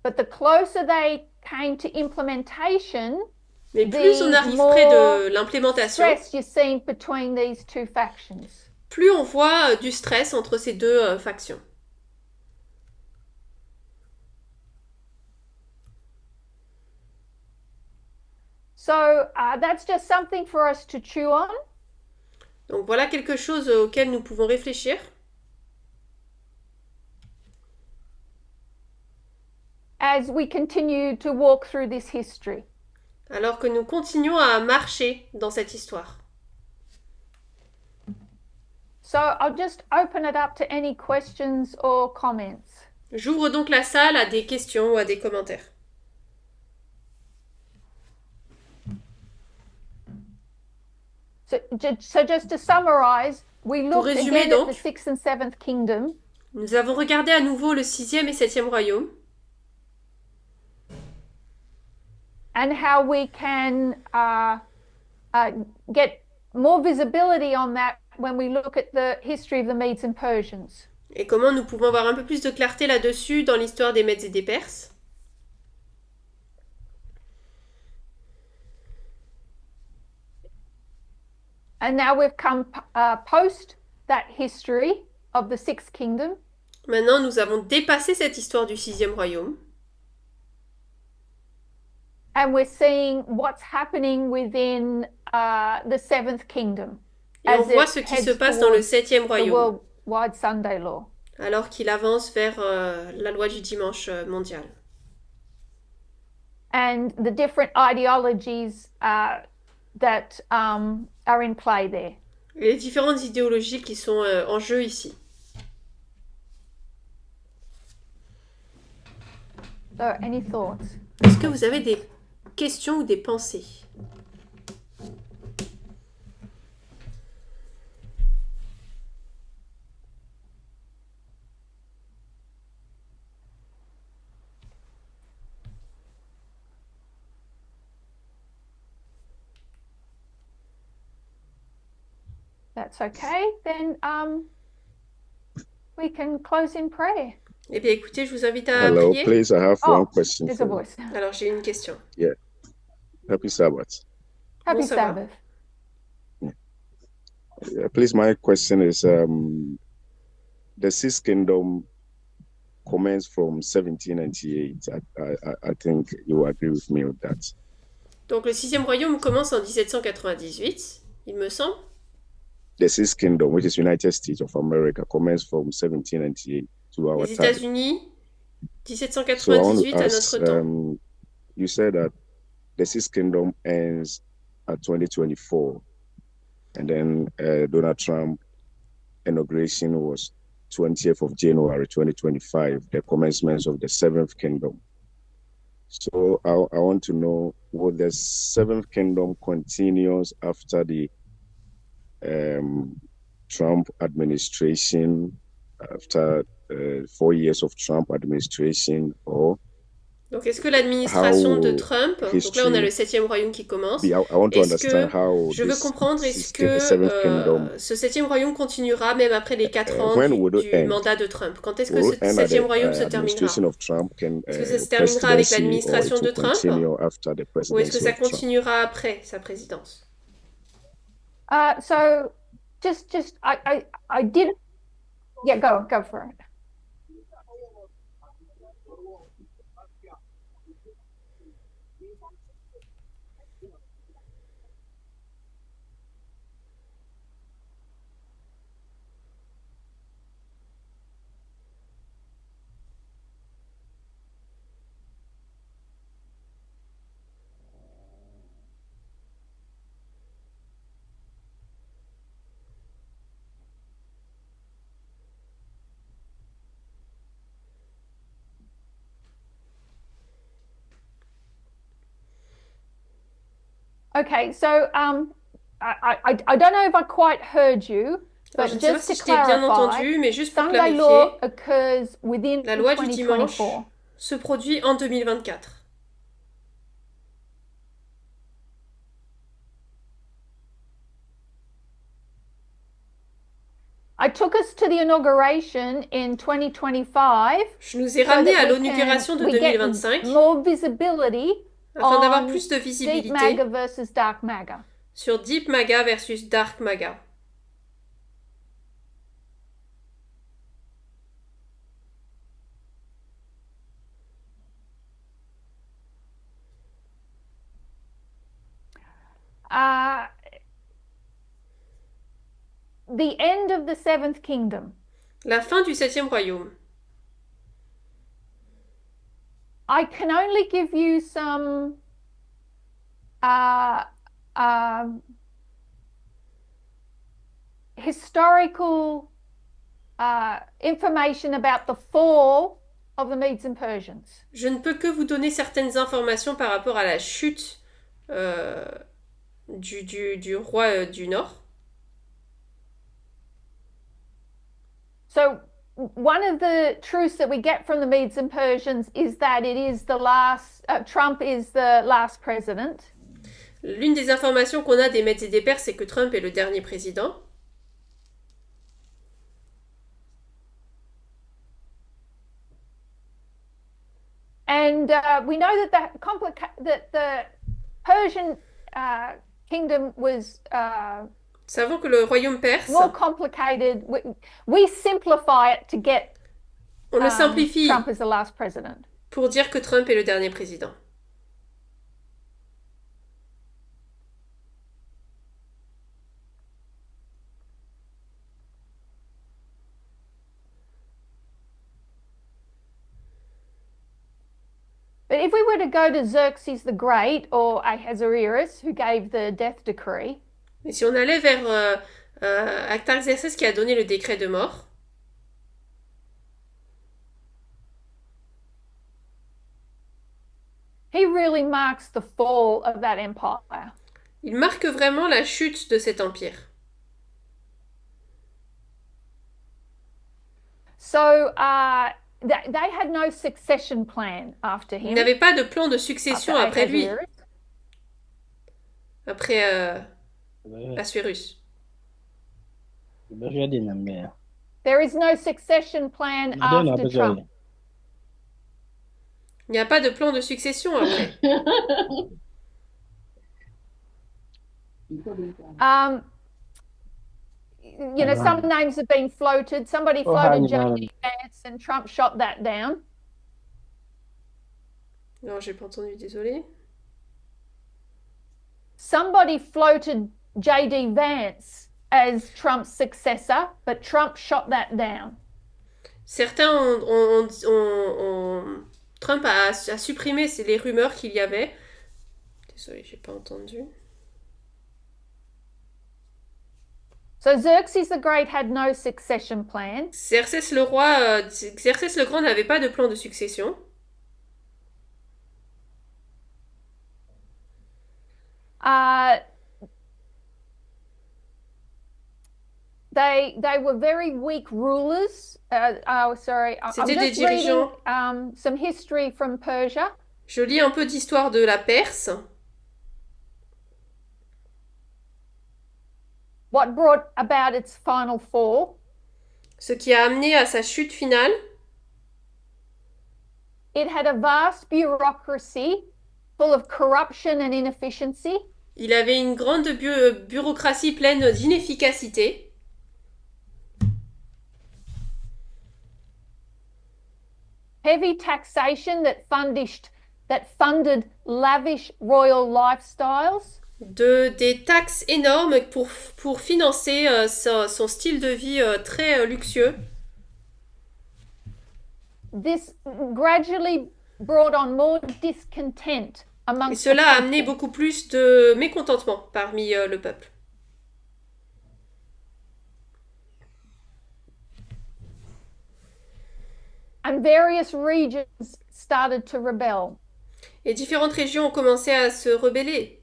But the closer they came to implementation, Mais plus on arrive près de l'implémentation, stress you're seeing between these two factions. plus on voit du stress entre ces deux factions. So that's just something for us to chew on. Donc voilà quelque chose auquel nous pouvons réfléchir. As we continue to walk through this history. Alors que nous continuons à marcher dans cette histoire. So I'll just open it up to any questions or comments. J'ouvre donc la salle à des questions ou à des commentaires. So just to summarize, we looked résumer, again donc, at the 6th and 7th kingdom. Nous avons regardé à nouveau le 6e et 7e royaume. And how we can get more visibility on that when we look at the history of the Medes and Persians. Et comment nous pouvons avoir un peu plus de clarté là-dessus dans l'histoire des Mèdes et des Perses. And now we've come post that history of the 6th kingdom. Maintenant, nous avons dépassé cette histoire du 6e royaume. And we're seeing what's happening within the 7th kingdom. Et on voit ce qui se passe dans le 7e royaume. Worldwide Sunday law. Alors qu'il avance vers la loi du dimanche mondial. And the different ideologies that are in play there. Et les différentes idéologies qui sont en jeu ici. So, any thoughts? Est-ce que vous avez des questions ou des pensées? That's okay. Then we can close in prayer. Eh bien, écoutez, je vous invite à Hello, prier. please, I have one question There's a for you. voice. Alors, j'ai une question. Happy Sabbath. Happy Bon sabbat. Sabbath. Please, my question is the Sixth Kingdom commenced from 1798. I think you agree with me with that. Donc le sixième royaume commence en 1798, il me semble. The Sixth Kingdom, which is United States of America, commenced from 1798 to our Les time. États-Unis, So I want to 1798 à ask, notre temps. you said that the Sixth Kingdom ends at 2024, and then Donald Trump inauguration was 20th of January 2025, the commencement of the Seventh Kingdom. So I want to know, will the Seventh Kingdom continues after the Trump administration, after 4 years of Trump administration, or Donc est-ce que l'administration de how Trump, donc là on a le septième royaume qui commence, I want to est-ce understand que, how je veux this comprendre, est-ce Seventh Kingdom, que ce septième royaume continuera même après les 4 ans when will it du end? mandat de Trump? Quand est-ce que Will ce it end at septième the royaume se terminera? administration of Trump, can Est-ce que ça se terminera avec presidency, or it l'administration de will Trump continue after the ou est-ce que presidency ça of Trump? continuera après sa présidence? So I did. Yeah, go for it. Okay, so I don't know if I quite heard you, Alors, but je ne sais pas just si to je t'ai bien clarify, entendu, mais juste pour Sunday law clarifier, occurs within la loi du dimanche 2024. se produit en 2024. I took us to the inauguration in 2025 Je nous ai so ramené à that l'inauguration de we get 2025 more visibility afin d'avoir on plus de Deep visibilité MAGA versus Dark MAGA. sur Deep MAGA versus Dark MAGA. The end of the Seventh Kingdom. La fin du septième royaume. I can only give you some historical information about the fall of the Medes and Persians. Je ne peux que vous donner certaines informations par rapport à la chute du roi du Nord. So one of the truths that we get from the Medes and Persians is that it is the last, Trump is the last president. L'une des informations qu'on a des Mèdes et des Perses, c'est que Trump est le dernier président. And we know that the Persian kingdom was Savons que le royaume perse, more complicated. We simplify it to get on le simplifie Trump as the last president. pour dire que Trump est le dernier président. But if we were to go to Xerxes the Great or Ahasuerus, who gave the death decree, Mais si on allait vers Artaxerxès qui a donné le décret de mort, he really marks the fall of that empire. il marque vraiment la chute de cet empire. So they had no succession plan after Il him. n'avait pas de plan de succession after après lui, Ahasuerus. après Assuérus. There is no succession plan after Trump. Il n'y a pas de plan de succession après. you know, some names have been floated. Somebody floated J.D. Vance and Trump shot that down. Non, j'ai pas entendu, désolé. Somebody floated J.D. Vance as Trump's successor, but Trump shot that down. Certains Trump a supprimé les rumeurs qu'il y avait. Désolé, j'ai pas entendu. So Xerxes the Great had no succession plan. Xerxès le Grand n'avait pas de plan de succession. They were very weak rulers. Sorry, I'm C'était des just dirigeants. reading some history from Persia. Je lis un peu d'histoire de la Perse. What brought about its final fall? Ce qui a amené à sa chute finale. It had a vast bureaucracy full of corruption and inefficiency. Il avait une grande bureaucratie pleine d'inefficacité. Heavy taxation that funded lavish royal lifestyles. Des taxes énormes pour financer son style de vie très luxueux. This gradually brought on more discontent Et amongst cela a the amené people. beaucoup plus de mécontentement parmi le peuple. And various regions started to rebel. Et différentes régions ont commencé à se rebeller.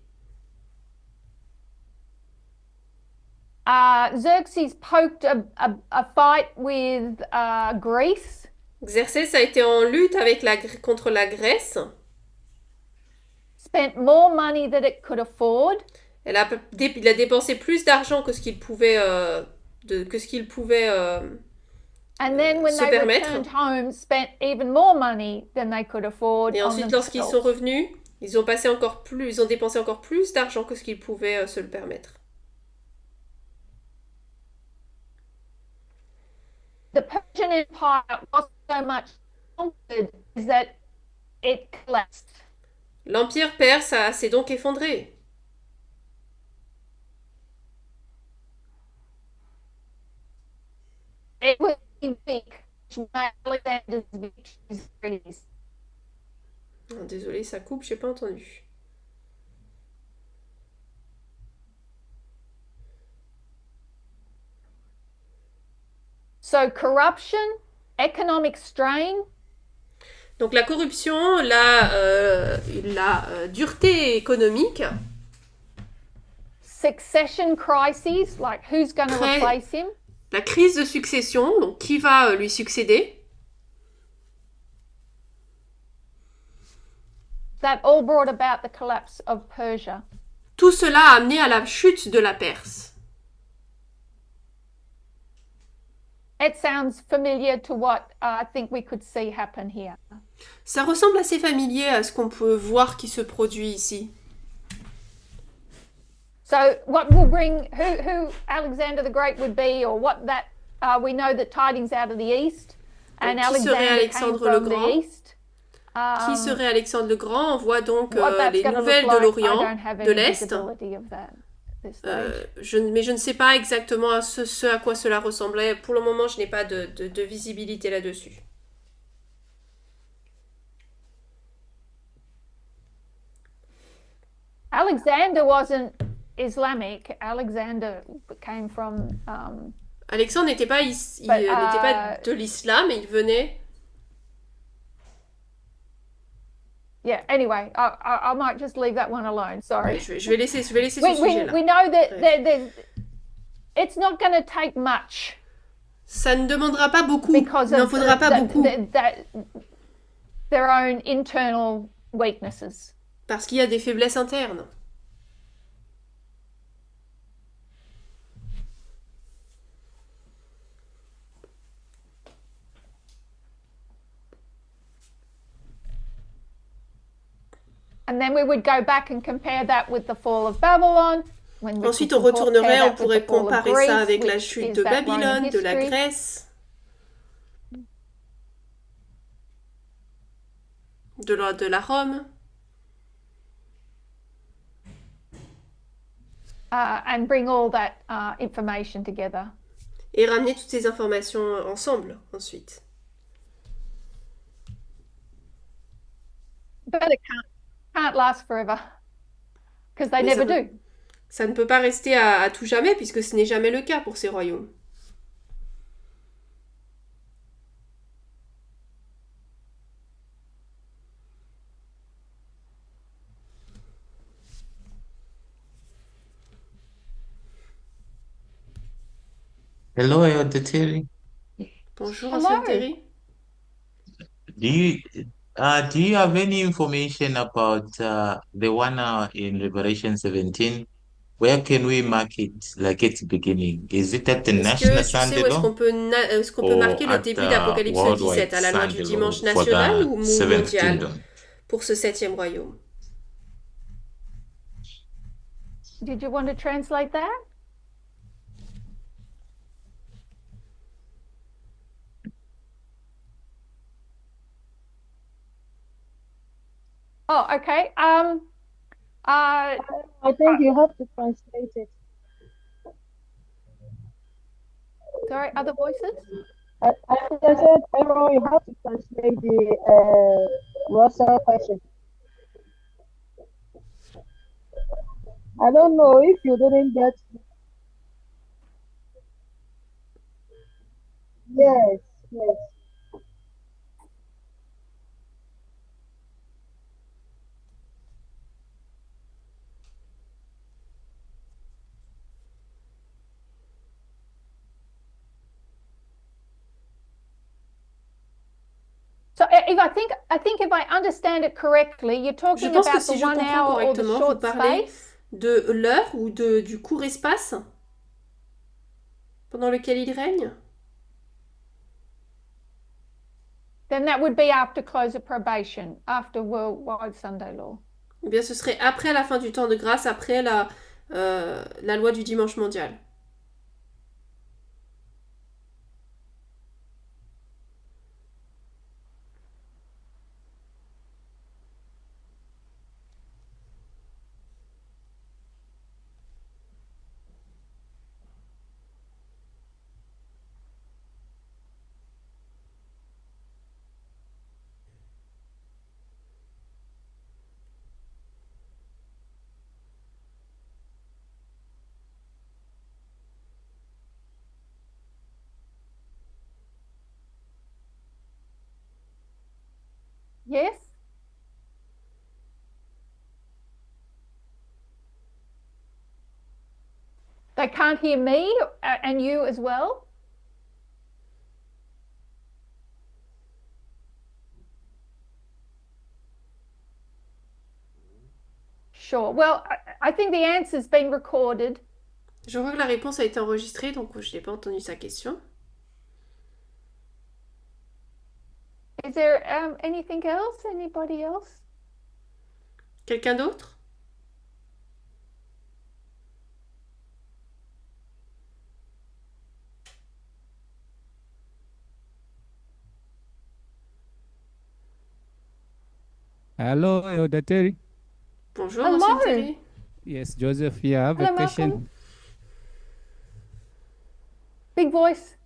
Xerxes poked a fight with Greece. Xerxès a été en lutte contre la Grèce. Spent more money than it could afford. Il a dépensé plus d'argent que ce qu'il pouvait, And then when se they permettre. returned home, spent even more money than they could afford. Et on ensuite, lorsqu'ils sont themselves. revenus, ils ont dépensé encore plus d'argent que ce qu'ils pouvaient se le permettre. The Persian Empire wasn't so much conquered as that it collapsed. L'empire perse s'est donc effondré. It was weak, which made Alexander's victories very easy. Oh, désolé, ça coupe, j'ai pas entendu. So corruption, economic strain, Donc la corruption, la dureté économique, succession crises, like who's going to Très- replace him, la crise de succession, donc qui va lui succéder, that all brought about the collapse of Persia. tout cela a amené à la chute de la Perse. It sounds familiar to what I think we could see happen here. Ça ressemble assez familier à ce qu'on peut voir qui se produit ici. So what will bring who Alexander the Great would be, or what that we know that tidings out of the east, and Donc, qui serait Alexander came Alexandre le from Grand? the east. Qui serait Alexandre le Grand? On voit donc What that's les gonna nouvelles look de like, I l'Orient, don't have de any l'Est. visibility of that at this stage. Mais je ne sais pas exactement ce à quoi cela ressemblait. Pour le moment, je n'ai pas de visibilité là-dessus. Alexander wasn't Islamic. Alexander came from Alexandre n'était pas de l'islam, il venait... yeah. Anyway, I might just leave that one alone. Sorry. Je vais laisser ce we sujet-là. know that Ouais. it's not going to take much Ça ne demandera pas beaucoup. because Il n'en of faudra pas beaucoup. their own internal weaknesses. Parce qu'il y a des faiblesses internes. And then we would go back and compare that with the fall of Babylon. Ensuite, on retournerait, on pourrait comparer ça avec la chute de Babylone, de la Grèce, de la Rome. And bring all that information together. Et ramener toutes ces informations ensemble, ensuite. But it can't last forever, because they never do. Ça ne peut pas rester à tout jamais, puisque ce n'est jamais le cas pour ces royaumes. Hello, Terry. Bonjour, ancienne Terry. Do you have any information about the one in Revelation 17? Where can we mark it, like at the beginning? Is it at the National Sunday Law? Est-ce qu'on peut marquer le début d'Apocalypse 17 à la loi du dimanche national ou mondial pour ce 7e royaume? Did you want to translate that? Oh, okay. I think you have to translate it. Sorry, other voices? I said, Avril, you have to translate the Russell question. I don't know if you didn't get. Yes. So I think if I understand it correctly, you're talking about the 1 hour or the short space. De l'heure ou du court espace pendant lequel il règne. Then that would be after close of probation, after worldwide Sunday law. Eh bien, ce serait après la fin du temps de grâce, après la loi du dimanche mondial. Yes? They can't hear me and you as well? Sure. Well, I think the answer's been recorded. Je vois que la réponse a été enregistrée, donc je n'ai pas entendu sa question. Is there anything else? Anybody else? Quelqu'un d'autre? Hello, Elder Terry. Bonjour, Hello. ancienne Terry. Yes, Joseph here. I have Hello, a question. Malcolm. Big voice.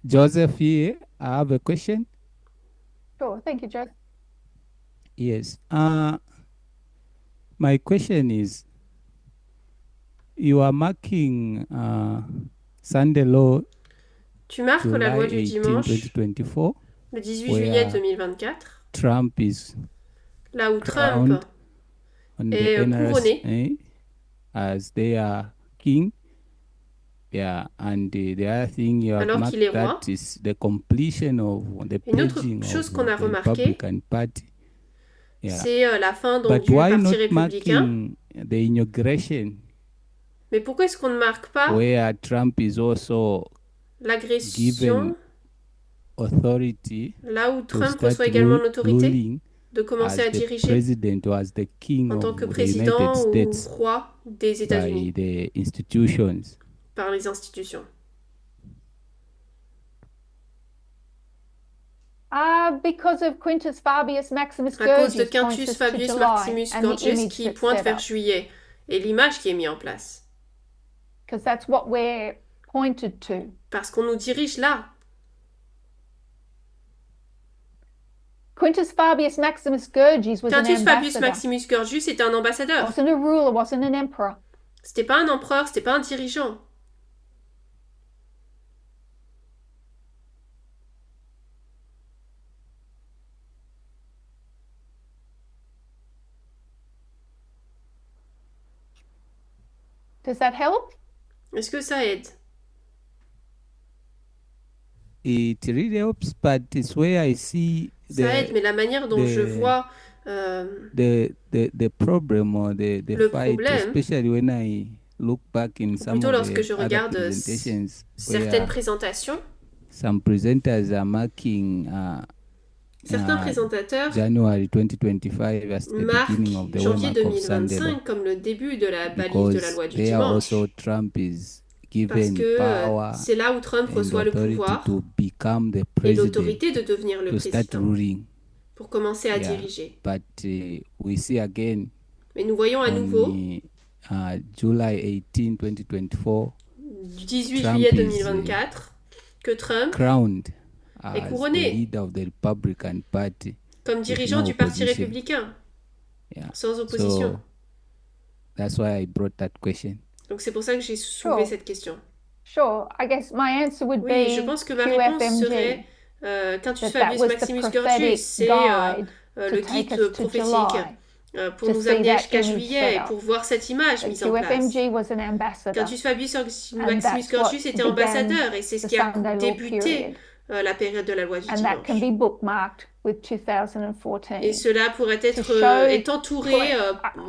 Joseph here. I have a question. Sure. Thank you, Joe. Yes. My question is, you are marking Sunday law Tu marques la July loi du 18, dimanche 2024, le 18 juillet 2024, Trump is là où crowned Trump on est the couronné as their king. Yeah, and the other thing you have Alors marked qu'il est roi. that is the completion of the Une autre purging chose of qu'on a the remarqué, Republican Party. Yeah. c'est la fin donc, But du why Parti not républicain. marking the inauguration Mais pourquoi est-ce qu'on ne marque pas where Trump is also l'agression, given authority là où to Trump start reçoit également l'autorité? ruling de commencer as à the diriger president or as the king en tant of que the président United ou States roi des by États-Unis the institutions. par les institutions? Because of Quintus Fabius Maximus À cause de Gurgi's points Quintus us to Fabius July Maximus and the Gorgius image qui that's pointe set vers up, juillet et l'image qui est mise en place. because that's what we're pointed to. Parce qu'on nous dirige là. Quintus Fabius Maximus Gurgi's was an Quintus Fabius ambassador. Maximus Gorgius était un ambassadeur. Wasn't a ruler, wasn't an emperor. C'était pas un empereur, c'était pas un dirigeant. Does that help? Est-ce que ça aide? It really helps, but it's where I see Ça aide, mais la manière dont je vois the problem or the le fight, problème, especially when I look back in some plutôt of lorsque the je other regarde presentations certaines where présentations, some presenters are marking certains présentateurs January 2025 as the beginning of marquent the janvier waymark of Sunday law, 2025 comme le début de la balise de la because loi du there dimanche. also Trump is Parce given que power c'est là où Trump and reçoit le authority pouvoir to become the et president, l'autorité de devenir le to start président ruling. pour commencer à Yeah, diriger. but we see again Mais nous voyons à nouveau, on July 18, 2024, du 18 Trump juillet is 2024, que Trump crowned est as the couronné leader of the Republican Party comme with dirigeant no du Parti opposition. républicain, Yeah. sans opposition. So that's why I brought that question. Donc c'est pour ça que j'ai soulevé Sure. cette question. Sure, I guess my answer would Oui, be je pense que ma réponse serait QFMG, Quintus that Fabius was the Maximus prophetic Gorgius, c'est guide le to take guide us to prophétique July, pour to nous see amener that jusqu'à image juillet set et up. pour voir cette image That mise en place. QFMG was an ambassador, Quintus Fabius Maximus that's Gorgius what était began ambassadeur et c'est ce the qui a Sunday law débuté period, la période de la loi du and that can dimanche. be bookmarked with 2014. Et cela pourrait être show- est entouré,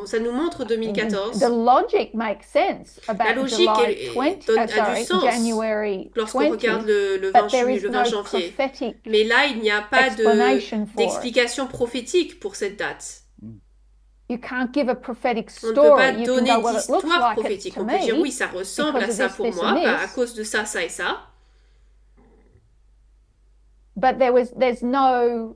ça nous montre 2014. The logic makes sense about La logique July 20, a du sens January lorsqu'on 20, regarde le but 20 there juillet, is le 20 no janvier. prophetic Mais là, il n'y a pas explanation for it. d'explication prophétique pour cette date. You can't give a prophetic On ne peut pas story. You can donner go, well, it looks d'histoire like it prophétique. to On peut dire me. oui, ça ressemble à because ça of pour this, moi, this, and à this. cause de ça, ça et ça. But there's no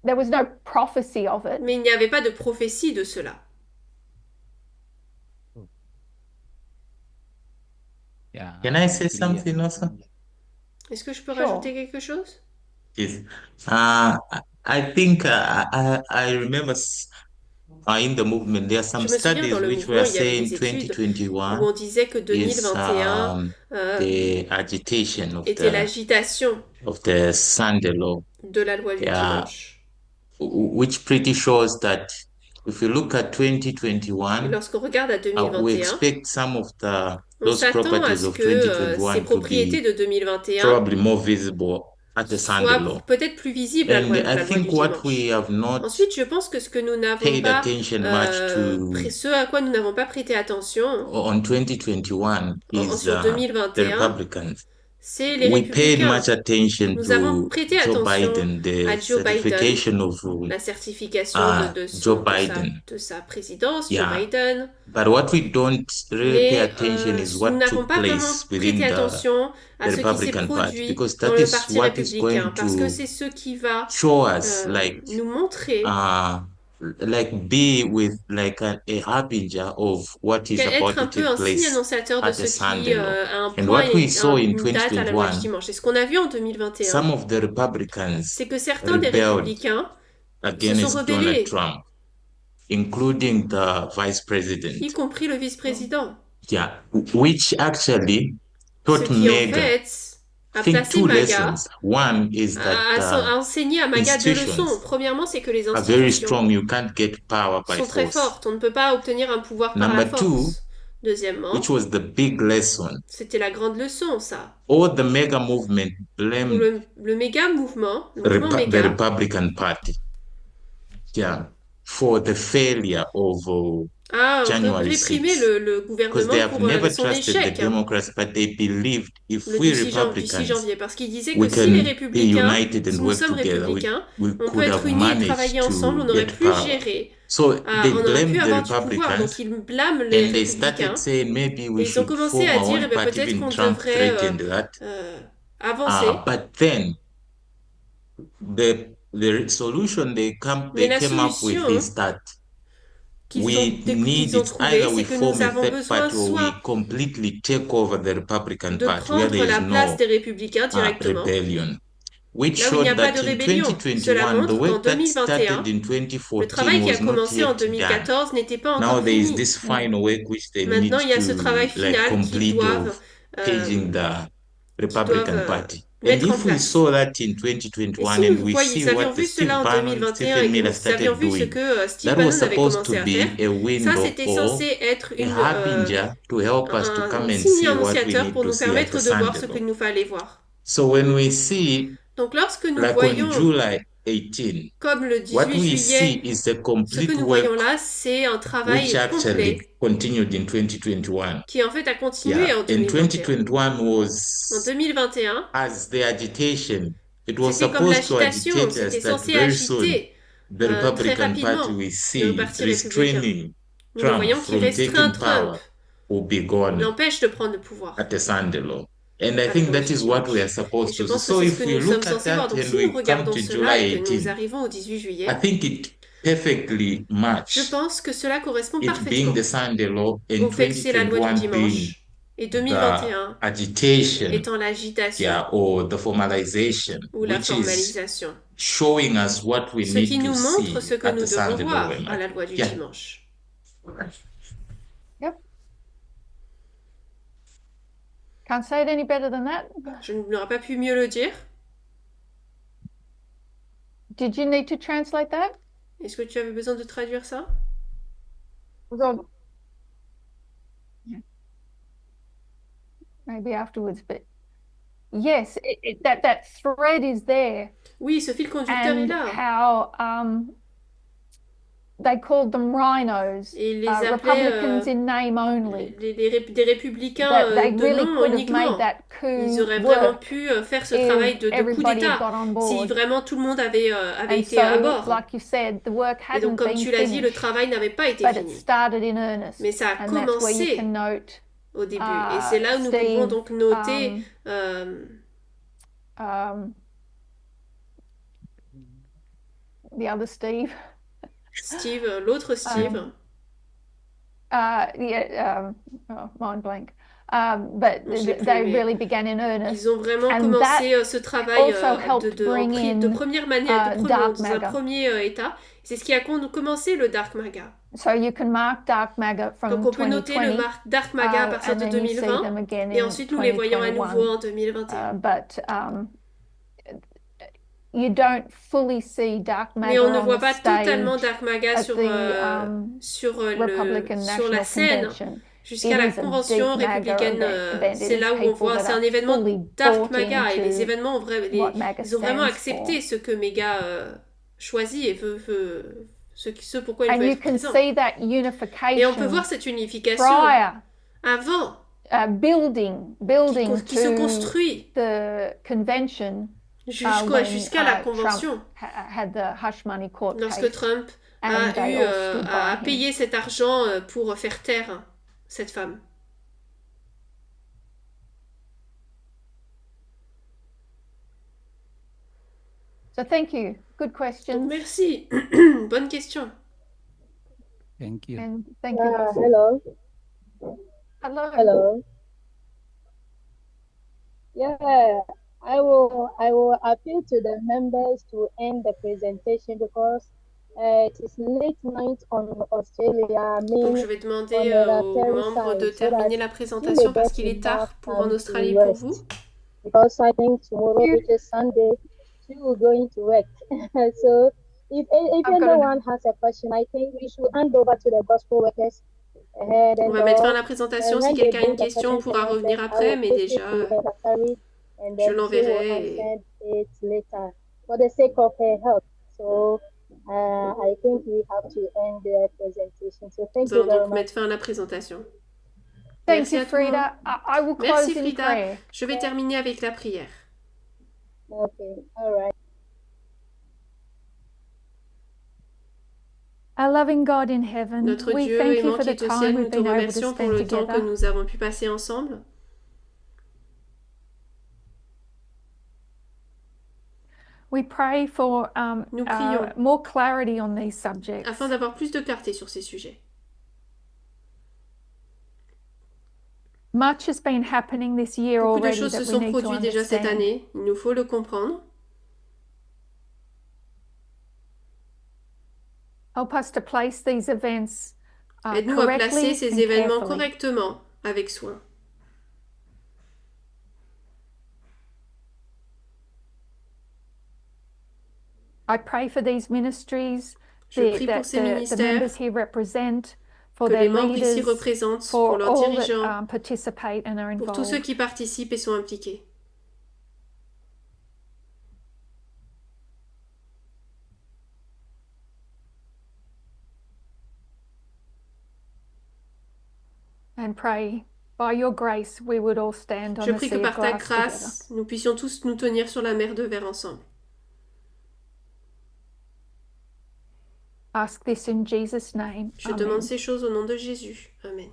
there was no prophecy of it. Mais il n'y avait pas de prophétie de cela. Yeah, Can I say clear. something also? Est-ce que je peux Sure. rajouter quelque chose? Yes. I think I remember in the movement there are some Je me souviens, studies dans le which mouvement, were il y avait saying des études où 2021 on disait que is 2021 the agitation était l'agitation of the Sunday law, de la loi du Yeah. dimanche. which pretty shows that if you look at Et 2021, lorsqu'on regarde à we 2021, expect some of on those s'attend à properties ce of que ces 2021 to propriétés be de 2021 probably more visible at the Sunday soient law. peut-être plus visibles à And la I loi du think what dimanche. we have not Ensuite, je pense que ce que nous n'avons paid pas, attention much to ce à quoi nous n'avons pas prêté attention on 2021 is sur the 2021, Republicans. c'est les We paid républicains. much attention Nous avons to prêté Joe attention Biden, the à Joe Biden, certification of la certification Joe Biden. de sa présidence, Yeah. Joe Biden. But what we don't really pay Mais attention is nous what n'avons took pas vraiment place within prêté attention à the ce qui s'est Republican Party, produit because dans that le is Parti what is going républicain, parce que to c'est ce qui va show us nous montrer like be with like a harbinger of what is about être un to peu take un signe place annonceur de at ce the qui Sunday law. a un And point what we saw in une date à la loi du 2021, dimanche. Et ce qu'on a vu en 2021, some of the Republicans c'est que certains des rebelled républicains se sont against Donald rebellés, Trump, including the vice y president. compris le vice-président, Yeah, which actually ce taught qui en MAGA, fait a I think placé two MAGA, lessons. One is a that enseigné à MAGA deux institutions leçons. Premièrement, c'est que les are very institutions strong. You can't get power by sont très force. fortes. On ne peut pas obtenir un pouvoir par la Number two, force. Deuxièmement, which was the big lesson, c'était la grande leçon, ça. all the MAGA movement Pour blamed le méga mouvement, le mouvement the méga, Republican Party, yeah, for the failure of January réprimer 6. le Because they gouvernement have pour never son trusted the échec, hein, Democrats, but they believed if le we 6 Republicans janvier, parce qu'il disait que we si les can be républicains, united and si nous work sommes together, républicains, we on peut could être have unis et managed travailler ensemble, on to aurait get plus power. géré, So they on aurait blamed pu the avoir du pouvoir. Republicans Donc ils blâment les and they started républicains saying maybe et we ils ont should commencé form à our dire own eh ben, party. peut-être Even qu'on Trump devrait threatened that. avancer. But then the solution they Mais la came up with solution is that qu'ils we need ont it's trouvée, either we c'est que form nous a avons third besoin party or we soit completely take over the Republican de Party where prendre there is la place no des républicains directement, rebellion, which là où il n'y a showed pas de that in rébellion. Cela 2021 the montre qu'en work that started 2021, in le 2014 travail qui a was not commencé en yet done. 2014 n'était pas Now encore there is fini. this final work which they need Maintenant, il y a ce to travail final qu'ils complete doivent, of changing the qu'ils doivent Republican Party. And mettre en if we place. saw that in Et 2021 si and nous we see avions what the vu cela Steve en Bannon, 2021 Stephen et que Miller nous avions started vu ce doing, que Steve that was Bannon avait supposed commencé to à faire, be a ça window c'était or censé être a harbinger to help us to come un and signe see what we annonciateur need pour to nous see at the permettre de voir ce Sunday qu'il law. nous fallait voir. So when we see, Donc lorsque nous like on voyons, July 18, comme le what 18 we see juillet, is the ce que complete nous voyons work là, c'est un which travail actually complet continued in 2021. qui en fait a continué Yeah, en and 2021. 2021 En was 2021, as the agitation. It was c'était comme supposed to l'agitation, agitate c'était us that censé very soon agiter the très Republican Party rapidement we le see parti républicain. restraining Nous le Trump voyons qui from restreint taking Trump, power will be il gone l'empêche de prendre le pouvoir at the Sunday law. And I à la think loi that du is what we are dimanche. Et supposed je to see. pense que So c'est ce if que we nous look sommes at censés voir. that Donc and si nous we come regardons to cela July et que nous 18, arrivons au 18 I juillet, think it perfectly je matched pense que cela correspond it being parfaitement the Sunday law and au fait que c'est la loi du 2021 being dimanche et the 2021 agitation, étant l'agitation yeah, or the formalization, ou la which is formalisation. showing us what we Ce qui need nous to montre see ce que at nous the devons Sunday law. voir à la loi du Yeah. dimanche. Yep. Can't say it any better than that. Je n'aurais pas pu mieux le dire. Did you need to translate that? Est-ce que tu avais besoin de traduire ça? Well, maybe afterwards, but yes, that thread is there, Oui, ce fil conducteur est and là. how they called them rhinos, Et ils les appelaient Republicans in name only. des républicains That they de really nom could have uniquement. made that Ils coup auraient vraiment work pu faire ce if travail de coup everybody had d'État got on si board. vraiment tout le monde avait And été à so, bord. like you said, the work Et donc, hadn't comme been tu l'as dit, le finished, travail n'avait pas été but it fini. started in earnest. Mais ça a And that's where you commencé can note au début. Et c'est là où nous Steve, pouvons donc noter the other Steve. Steve, l'autre Steve. Mind blank. But Je sais plus, they mais really began in earnest. Ils ont vraiment And commencé ce travail also helped bring de in, première manière, Dark dans un MAGA. premier état. C'est ce qui a commencé le Dark MAGA. So you can mark Dark MAGA from Donc on peut noter le 2020, Dark MAGA à partir and de then you see 2020 them again et in ensuite nous les voyons à 2021. nouveau en 2021. But you don't fully see Dark MAGA Mais on ne on voit the pas stage totalement Dark MAGA at sur the Republican sur la National scène Convention. jusqu'à It la is a convention Deep MAGA républicaine. event. It C'est is là où on people voit, that c'est un are événement fully Dark bought MAGA et les into événements what MAGA ils ont vraiment stands accepté for. ce que MAGA choisit et ce pourquoi il And veut you être can présent. see that Et on peut unification voir cette unification prior, avant building qui se to construit the convention jusqu'à la convention. Trump had the hush money court Lorsque case. Trump And they all stood a by him. payé cet argent pour faire taire cette femme. So thank you. Good Donc, questions. merci. Bonne question. Thank you. And thank you. Hello. Hello. Hello. Yeah, I will appeal to the members to end the presentation because it is late night on Australia. Donc je vais demander aux membres de terminer la présentation parce qu'il est tard en Australie pour vous. Because I think tomorrow, which is Sunday, you are going to work. So if anyone has a question, I think we should hand over to the gospel workers. On va mettre fin à la présentation. Si quelqu'un a une question, on pourra revenir après, mais déjà, je l'enverrai. For the sake of her health. So I think we have to end the presentation. So thank Nous you allons very donc much. mettre fin à la présentation. Thank Merci you, à tout le monde. Frida. I will close Merci in Frida. prayer. Je vais terminer avec la prière. Okay, all right. Our loving God in heaven, Notre we Dieu thank you aimant for qui the est au time ciel, we've nous te been able to remercions pour spend le temps que together. nous avons pu passer ensemble. We pray for Nous prions more clarity on these subjects. afin d'avoir plus de clarté sur ces sujets. Much has been happening this year Beaucoup de already choses se that we sont need to produites déjà cette understand. année. Il nous faut le comprendre. Help us to place these events Aide-nous à placer correctly ces and événements carefully. correctement, avec soin. I pray for these ministries Je prie pour that ces the ministères, members here represent, for que their les membres ici leaders, représentent, pour for leurs all dirigeants, that participate and are pour tous ceux involved. qui participent et sont impliqués. And pray by your grace we would all stand on Je the prie sea que of par ta glass together. grâce, nous puissions tous nous tenir sur la mer de verre ensemble. Ask this in Jesus' name. Je Amen. demande ces choses au nom de Jésus. Amen.